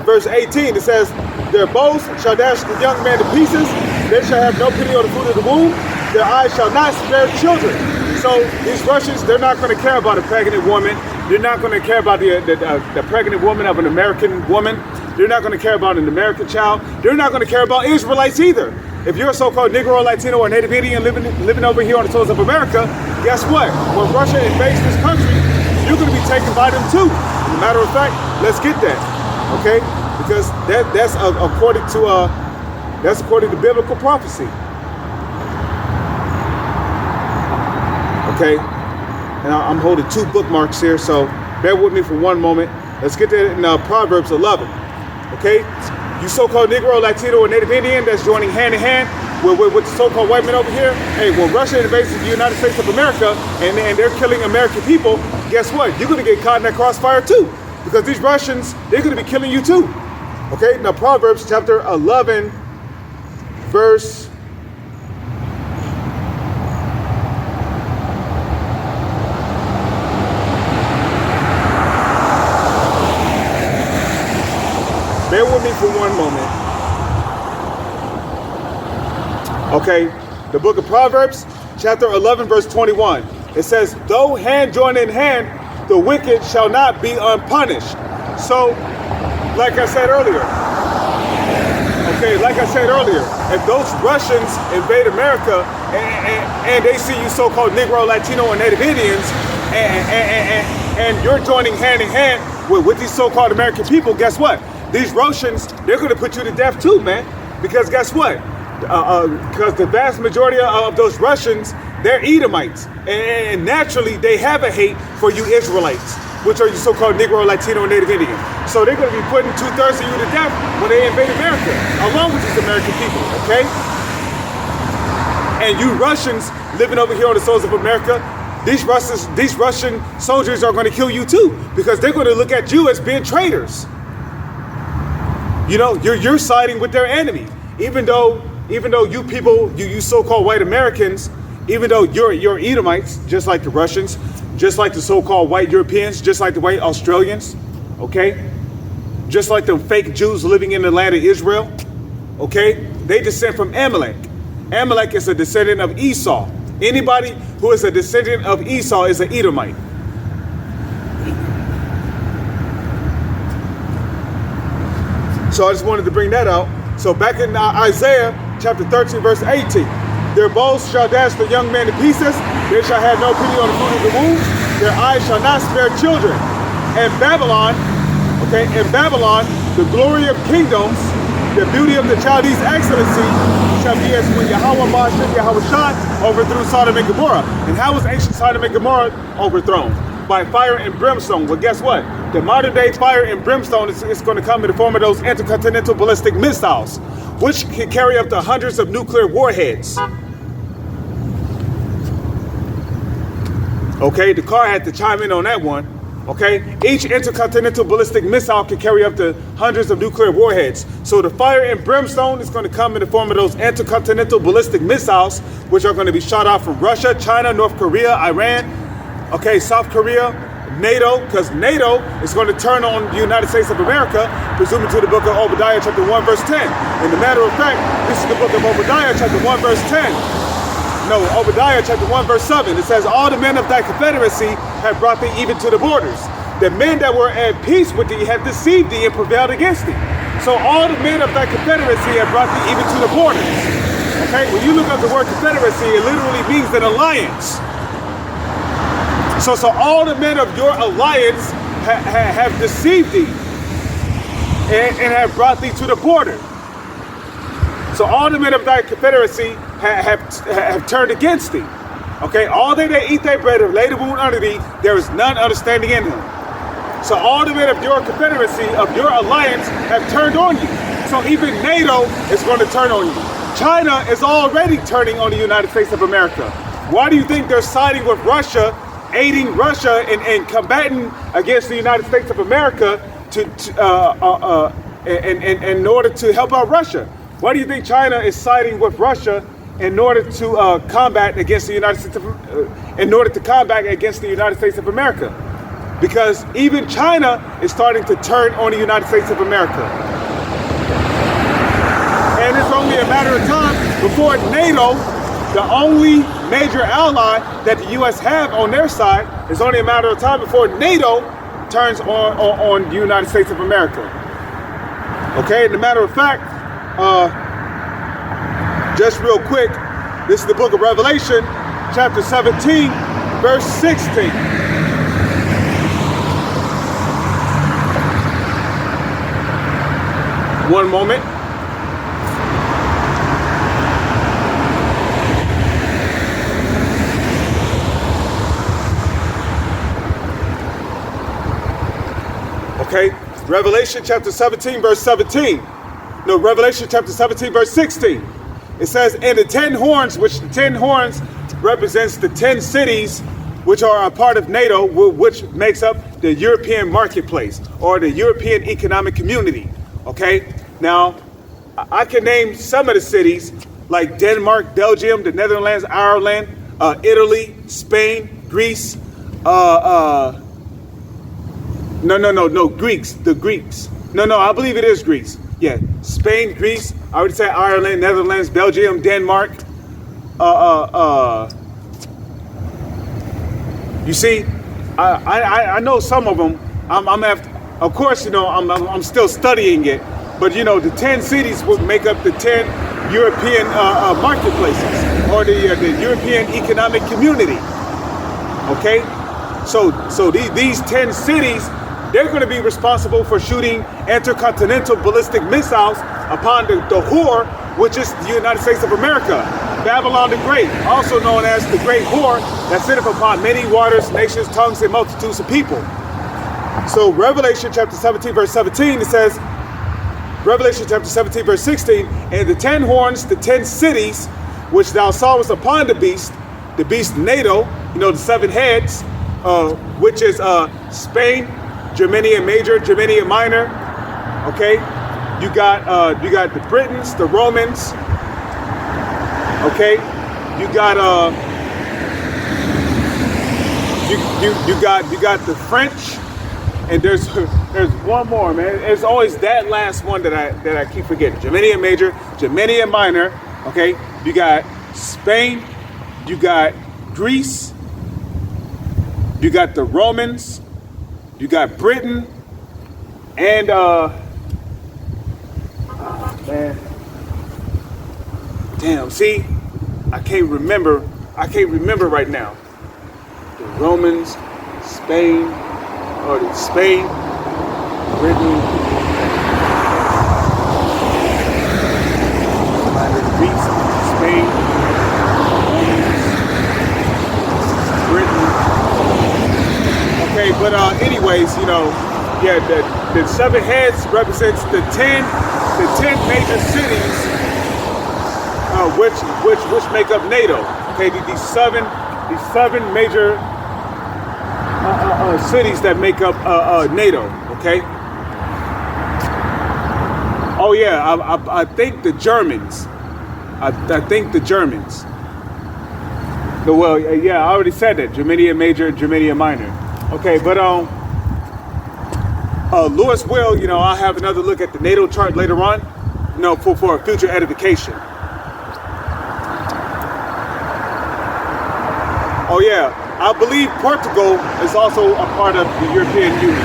Verse 18, it says, their bows shall dash the young man to pieces. They shall have no pity on the fruit of the womb. Their eyes shall not spare children. So these Russians, they're not going to care about a pregnant woman. They're not going to care about the pregnant woman of an American woman. They're not going to care about an American child. They're not going to care about Israelites either. If you're a so-called Negro, Latino, or Native Indian living over here on the soils of America, guess what? When Russia invades this country, you're going to be taken by them too. As a matter of fact, let's get that, okay? Because that's according to biblical prophecy. Okay, and I'm holding 2 bookmarks here, so bear with me for one moment. Let's get that in Proverbs 11. Okay, you so-called Negro, Latino, or Native Indian that's joining hand in hand with the so-called white men over here. Hey, when Russia invades the United States of America and they're killing American people, guess what? You're going to get caught in that crossfire too, because these Russians, they're going to be killing you too. Okay, now Proverbs chapter 11, verse bear with me for one moment. Okay, the book of Proverbs, chapter 11, verse 21. It says, though hand join in hand, the wicked shall not be unpunished. So, like I said earlier, if those Russians invade America and they see you so-called Negro, Latino, and Native Indians, and you're joining hand in hand with these so-called American people, guess what? These Russians, they're going to put you to death too, man. Because guess what? Because the vast majority of those Russians, they're Edomites. And naturally, they have a hate for you Israelites, which are you so-called Negro, Latino, and Native Indian. So they're going to be putting 2/3 of you to death when they invade America, along with these American people, okay? And you Russians living over here on the soils of America, these Russian soldiers are going to kill you too, because they're going to look at you as being traitors. You know, you're siding with their enemy, even though you people, you so-called white Americans, even though you're Edomites, just like the Russians, just like the so-called white Europeans, just like the white Australians, okay? Just like the fake Jews living in the land of Israel, okay? They descend from Amalek. Amalek is a descendant of Esau. Anybody who is a descendant of Esau is an Edomite. So I just wanted to bring that out. So back in Isaiah chapter 13, verse 18, their bows shall dash the young man to pieces. They shall have no pity on the fruit of the womb. Their eyes shall not spare children. And Babylon, okay, in Babylon, the glory of kingdoms, the beauty of the Chaldees' excellency shall be as when Yahweh Shah overthrew Sodom and Gomorrah. And how was ancient Sodom and Gomorrah overthrown? By fire and brimstone. Well, guess what? The modern day fire and brimstone is going to come in the form of those intercontinental ballistic missiles, which can carry up to hundreds of nuclear warheads. Okay, the car had to chime in on that one. Okay, each intercontinental ballistic missile can carry up to hundreds of nuclear warheads. So the fire and brimstone is going to come in the form of those intercontinental ballistic missiles, which are going to be shot out from Russia, China, North Korea, Iran, okay, South Korea, NATO, because NATO is going to turn on the United States of America, presuming to the book of Obadiah chapter 1 verse 10. And the matter of fact, this is the book of Obadiah chapter 1 verse 10. No, Obadiah chapter 1 verse 7. It says, all the men of thy confederacy have brought thee even to the borders. The men that were at peace with thee have deceived thee and prevailed against thee. So all the men of thy confederacy have brought thee even to the borders. Okay, when you look up the word confederacy, it literally means an alliance. So all the men of your alliance have deceived thee and have brought thee to the border. So all the men of thy confederacy have turned against thee. Okay, all they that eat thy bread have laid a wound under thee, there is none understanding in him. So all the men of your confederacy, of your alliance, have turned on you. So even NATO is going to turn on you. China is already turning on the United States of America. Why do you think they're siding with Russia, aiding Russia and combating against the United States of America in order to help out Russia? Why do you think China is siding with Russia in order to combat against the United States of America? Because even China is starting to turn on the United States of America. And it's only a matter of time before NATO, the only major ally that the U.S. have on their side, it's only a matter of time before NATO turns on the United States of America. Okay, and a matter of fact, just real quick, this is the book of Revelation, chapter 17, verse 16. One moment. Okay, Revelation chapter 17, verse 17. No, Revelation chapter 17, verse 16. It says, and the 10 horns, which the 10 horns represents the 10 cities which are a part of NATO, which makes up the European marketplace or the European economic community. Okay, now I can name some of the cities like Denmark, Belgium, the Netherlands, Ireland, Italy, Spain, Greece, Greeks, the Greeks. No, I believe it is Greece. Yeah, Spain, Greece, I would say Ireland, Netherlands, Belgium, Denmark. You see, I know some of them. I'm after, of course, you know, I'm still studying it, but you know, the 10 cities would make up the 10 European marketplaces or the European economic community. Okay, so these 10 cities, they're going to be responsible for shooting intercontinental ballistic missiles upon the whore, which is the United States of America. Babylon the Great, also known as the Great Whore, that sitteth upon many waters, nations, tongues, and multitudes of people. So Revelation chapter 17, verse 17, it says, Revelation chapter 17, verse 16, and the 10 horns, the 10 cities, which thou sawest upon the beast NATO, you know, the 7 heads, which is Spain, Germania Major, Germania Minor. Okay, you got the Britons, the Romans. Okay, you got you got the French, and there's one more, man. It's always that last one that I keep forgetting. Germania Major, Germania Minor. Okay, You got Spain, you got Greece, you got the Romans, you got Britain, and man, damn, see, I can't remember right now. The Romans, Spain, Spain, Britain, Greece, Spain, Romans, Britain. Okay, but anyways, you know, yeah, the 7 heads represents the 10 major cities, which make up NATO. Okay, these seven major cities that make up NATO. Okay. Oh yeah, I think the Germans. I think the Germans. Well, yeah, I already said that. Germania Major, Germania Minor. Okay, but Lewis will, you know, I'll have another look at the NATO chart later on, you know, for future edification. Oh yeah, I believe Portugal is also a part of the European Union.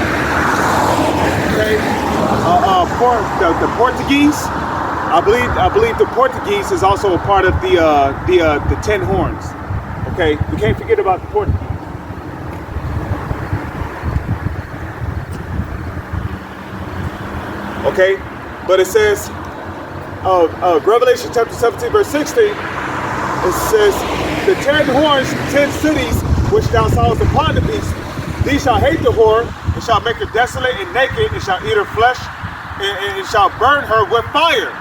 Okay, the Portuguese, I believe the Portuguese is also a part of the 10 horns. Okay, we can't forget about the Portuguese. Okay, but it says, Revelation chapter 17, verse 16, it says, the 10 horns, 10 cities, which thou sawest upon the beast, these shall hate the whore, and shall make her desolate and naked, and shall eat her flesh, and shall burn her with fire.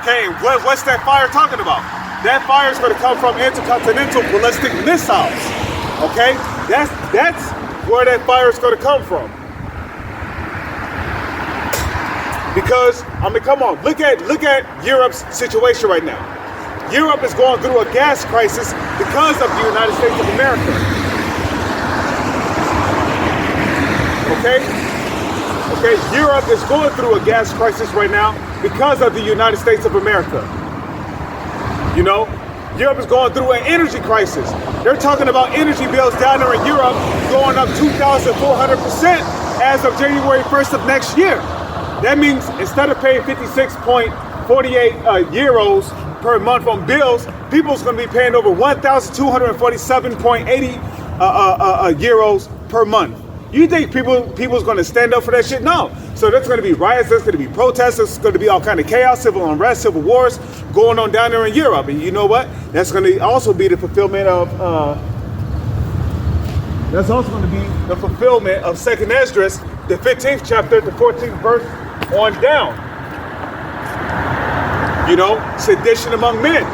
Okay, and what's that fire talking about? That fire is going to come from intercontinental ballistic missiles. Okay, that's where that fire is going to come from. Because, I mean, come on, look at Europe's situation right now. Europe is going through a gas crisis because of the United States of America. Okay? Okay, Europe is going through a gas crisis right now because of the United States of America. You know, Europe is going through an energy crisis. They're talking about energy bills down there in Europe going up 2,400% as of January 1st of next year. That means instead of paying 56.48 euros per month on bills, people's going to be paying over 1,247.80 euros per month. You think people's going to stand up for that shit? No. So there's going to be riots, there's going to be protests, there's going to be all kind of chaos, civil unrest, civil wars going on down there in Europe. And you know what? That's going to also be the fulfillment of that's also going to be the fulfillment of 2nd Esdras, the 15th chapter, the 14th verse on down. You know, sedition among men.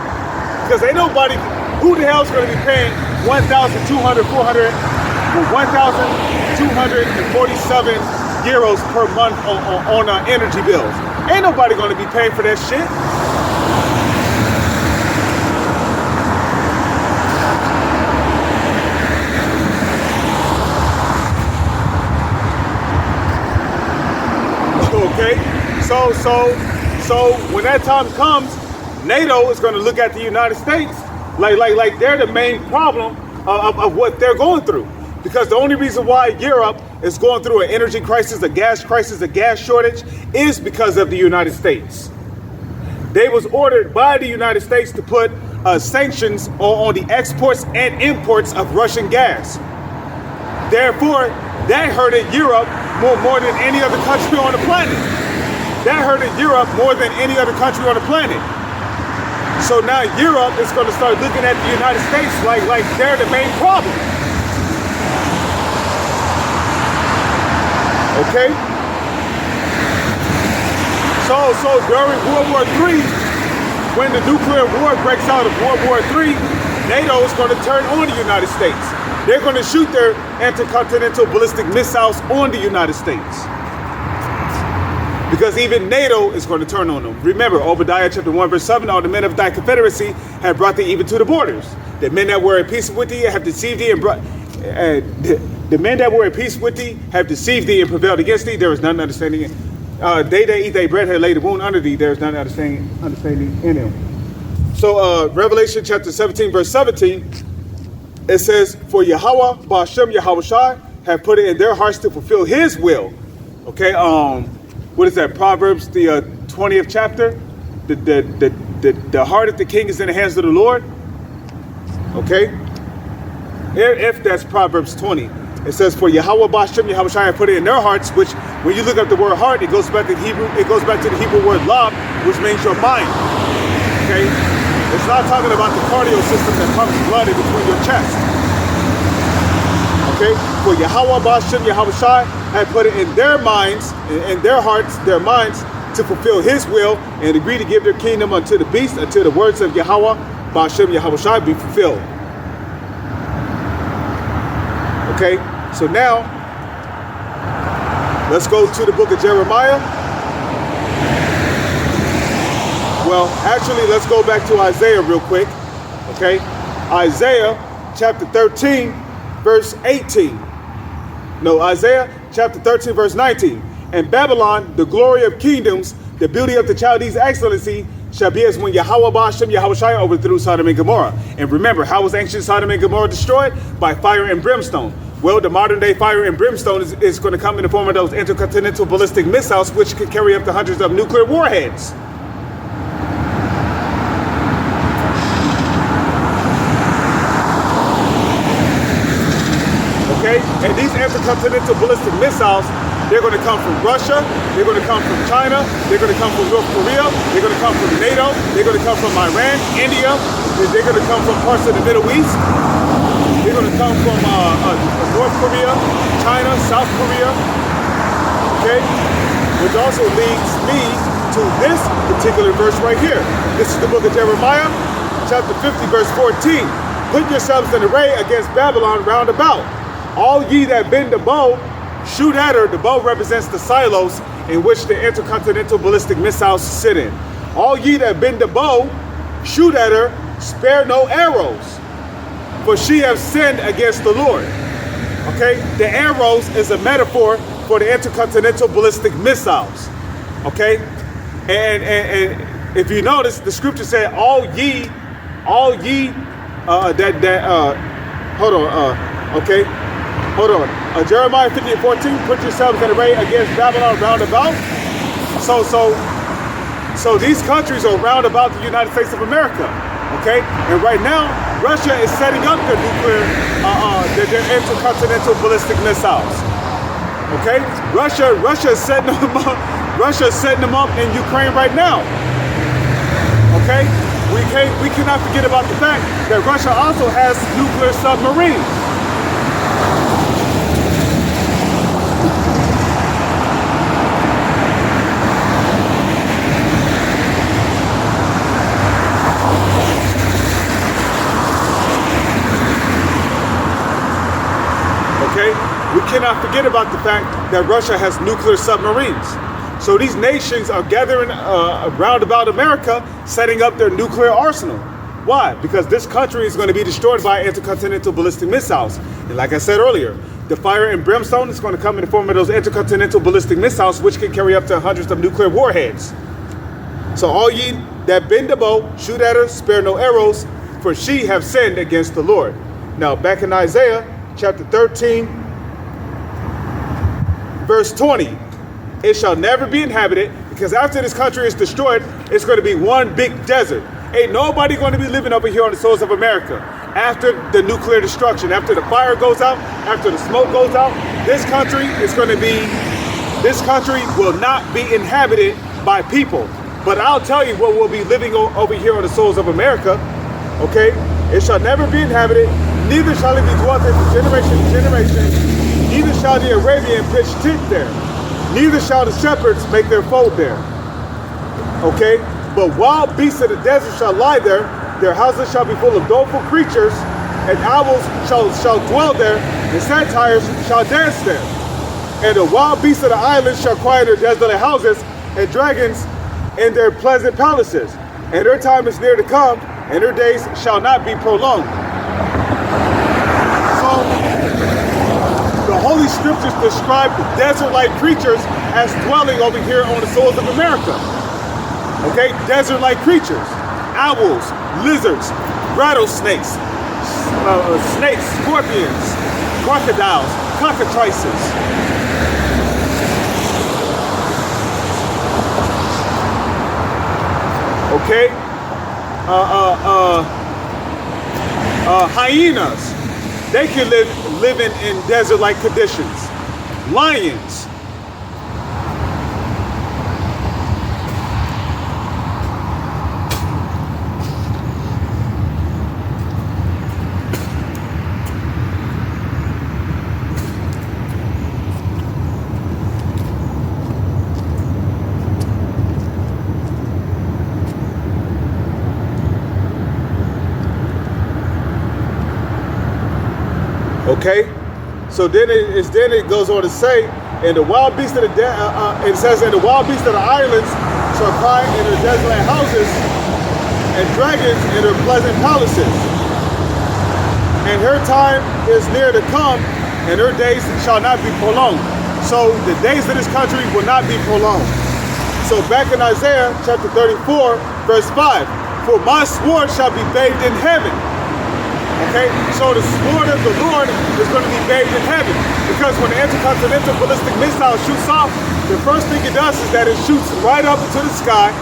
Because ain't nobody, who the hell's going to be paying 1,247 euros per month on energy bills? Ain't nobody going to be paying for that shit. Okay, so when that time comes, NATO is going to look at the United States like they're the main problem of what they're going through. Because the only reason why Europe is going through an energy crisis, a gas shortage, is because of the United States. They was ordered by the United States to put sanctions on the exports and imports of Russian gas. Therefore, that hurted Europe more than any other country on the planet. That hurted Europe more than any other country on the planet. So now Europe is going to start looking at the United States like they're the main problem. Okay? So during World War III, when the nuclear war breaks out of World War III, NATO is going to turn on the United States. They're going to shoot their intercontinental ballistic missiles on the United States. Because even NATO is going to turn on them. Remember, Obadiah chapter 1 verse 7, all the men of thy confederacy have brought thee even to the borders. The men that were at peace with thee have deceived thee and brought... the men that were at peace with thee have deceived thee and prevailed against thee. There is none understanding it. They that eat thy bread have laid a wound under thee. There is none understanding in them. So Revelation chapter 17, verse 17, it says, for Yahweh, Ba'ashem Yahushai, have put it in their hearts to fulfill his will. Okay, what is that? Proverbs, the 20th chapter. The heart of the king is in the hands of the Lord. Okay, if that's Proverbs 20, it says, for Yahweh, Ba'ashem Yahushai, have put it in their hearts, which when you look up the word heart, it goes back to Hebrew. It goes back to the Hebrew word lab, which means your mind. Okay, it's not talking about the cardio system that pumps blood in between your chest. Okay, for Yahweh, Ba'ashem Yahushai, had put it in their minds, in their hearts, their minds, to fulfill his will and agree to give their kingdom unto the beast until the words of Yahweh, Ba'ashem Yahushai, be fulfilled. Okay, so now let's go to the book of Jeremiah. Well, actually, let's go back to Isaiah real quick. Okay, Isaiah chapter 13, verse 18. No, Isaiah chapter 13, verse 19. And Babylon, the glory of kingdoms, the beauty of the Chaldees' excellency, shall be as when Yahweh Ba'ashem Yahushai overthrew Sodom and Gomorrah. And remember, how was ancient Sodom and Gomorrah destroyed? By fire and brimstone. Well, the modern day fire and brimstone is going to come in the form of those intercontinental ballistic missiles, which could carry up to hundreds of nuclear warheads. Okay, and these intercontinental ballistic missiles, they're going to come from Russia, they're going to come from China, they're going to come from North Korea, they're going to come from NATO, they're going to come from Iran, India, they're going to come from parts of the Middle East, they're going to come from North Korea, China, South Korea, okay? Which also leads me to this particular verse right here. This is the book of Jeremiah, chapter 50, verse 14. Put yourselves in array against Babylon round about. All ye that bend the bow, shoot at her. The bow represents the silos in which the intercontinental ballistic missiles sit in. All ye that bend the bow, shoot at her, spare no arrows, for she has sinned against the Lord. Okay, the arrows is a metaphor for the intercontinental ballistic missiles. Okay, and if you notice, the scripture said, all ye, hold on, Jeremiah 50:14, put yourselves in array against Babylon round about. So these countries are round about the United States of America, okay? And right now, Russia is setting up their nuclear, their intercontinental ballistic missiles, okay? Russia is setting them up. Russia is setting them up in Ukraine right now, okay? We cannot forget about the fact that Russia also has nuclear submarines. Okay, we cannot forget about the fact that Russia has nuclear submarines. So these nations are gathering around about America, setting up their nuclear arsenal. Why? Because this country is going to be destroyed by intercontinental ballistic missiles. And like I said earlier, the fire and brimstone is going to come in the form of those intercontinental ballistic missiles, which can carry up to hundreds of nuclear warheads. So all ye that bend the bow, shoot at her, spare no arrows, for she have sinned against the Lord. Now back in Isaiah chapter 13, verse 20, it shall never be inhabited, because after this country is destroyed, it's going to be one big desert. Ain't nobody going to be living over here on the soils of America. After the nuclear destruction, after the fire goes out, after the smoke goes out, this country will not be inhabited by people. But I'll tell you what will be living over here on the soils of America, okay? It shall never be inhabited, neither shall it be dwelt in from generation to generation, neither shall the Arabian pitch tent there, neither shall the shepherds make their fold there. Okay? But wild beasts of the desert shall lie there, their houses shall be full of doleful creatures, and owls shall dwell there, and satyrs shall dance there. And the wild beasts of the islands shall quiet their desolate houses, and dragons in their pleasant palaces. And their time is near to come, and their days shall not be prolonged. So, the Holy Scriptures describe desert-like creatures as dwelling over here on the soils of America. Okay, desert-like creatures, owls, lizards, rattlesnakes, snakes, scorpions, crocodiles, cockatrices. Okay? Hyenas. They can live in desert-like conditions. Lions. Okay, so then it goes on to say, and the wild beasts of the it says, and the wild beasts of the islands shall cry in their desolate houses, and dragons in their pleasant palaces. And her time is near to come, and her days shall not be prolonged. So the days of this country will not be prolonged. So back in Isaiah chapter 34, verse 5, for my sword shall be bathed in heaven. Okay, so the sword of the Lord is going to be bathed in heaven, because when the intercontinental ballistic missile shoots off, the first thing it does is that it shoots right up into the sky,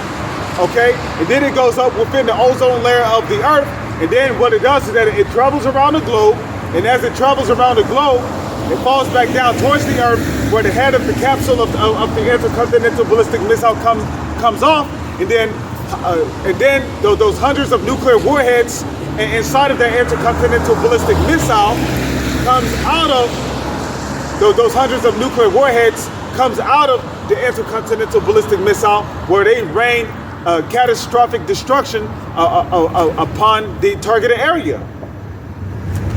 okay, and then it goes up within the ozone layer of the earth, and then what it does is that it travels around the globe, and as it travels around the globe, it falls back down towards the earth, where the head of the capsule of the intercontinental ballistic missile comes off, and then those hundreds of nuclear warheads inside of that intercontinental ballistic missile comes out of those hundreds of nuclear warheads comes out of the intercontinental ballistic missile, where they rain catastrophic destruction upon the targeted area.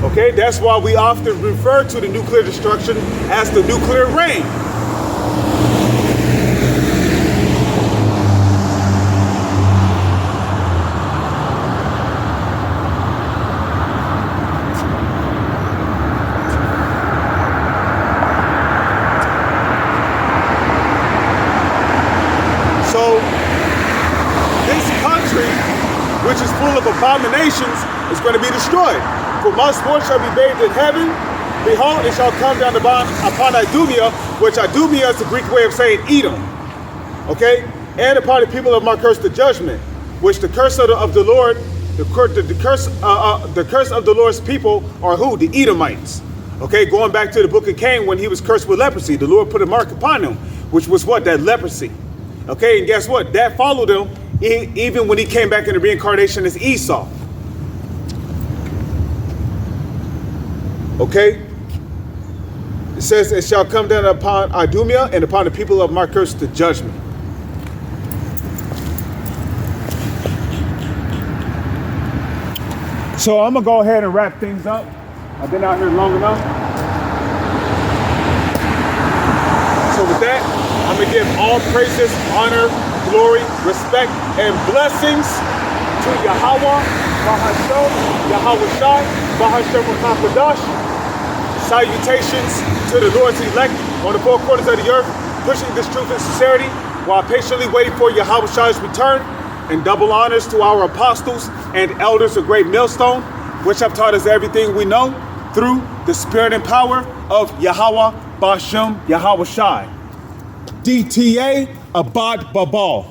Okay, that's why we often refer to the nuclear destruction as the nuclear rain. Which is full of abominations, is going to be destroyed. For my sword shall be bathed in heaven. Behold, it shall come down upon Idumea, which Idumea is the Greek way of saying Edom. Okay? And upon the people of my curse the judgment, which the curse of the Lord, the curse of the Lord's people are who? The Edomites. Okay, going back to the book of Cain, when he was cursed with leprosy, the Lord put a mark upon him, which was what? That leprosy. Okay, and guess what? That followed him even when he came back in the reincarnation as Esau. Okay? It says, it shall come down upon Idumea and upon the people of my curse the judgment. So I'm going to go ahead and wrap things up. I've been out here long enough. So with that, I'm going to give all praises, honor, glory, respect, and blessings to Yahweh, Bahashem, Yahweh Shai, Bahashem Wakakadash. Salutations to the Lord's elect on the four corners of the earth, pushing this truth and sincerity while patiently waiting for Yahweh Shai's return, and double honors to our apostles and elders of Great Millstone, which have taught us everything we know through the spirit and power of Yahweh Bahashem Yahweh Shai. DTA Abad Babal.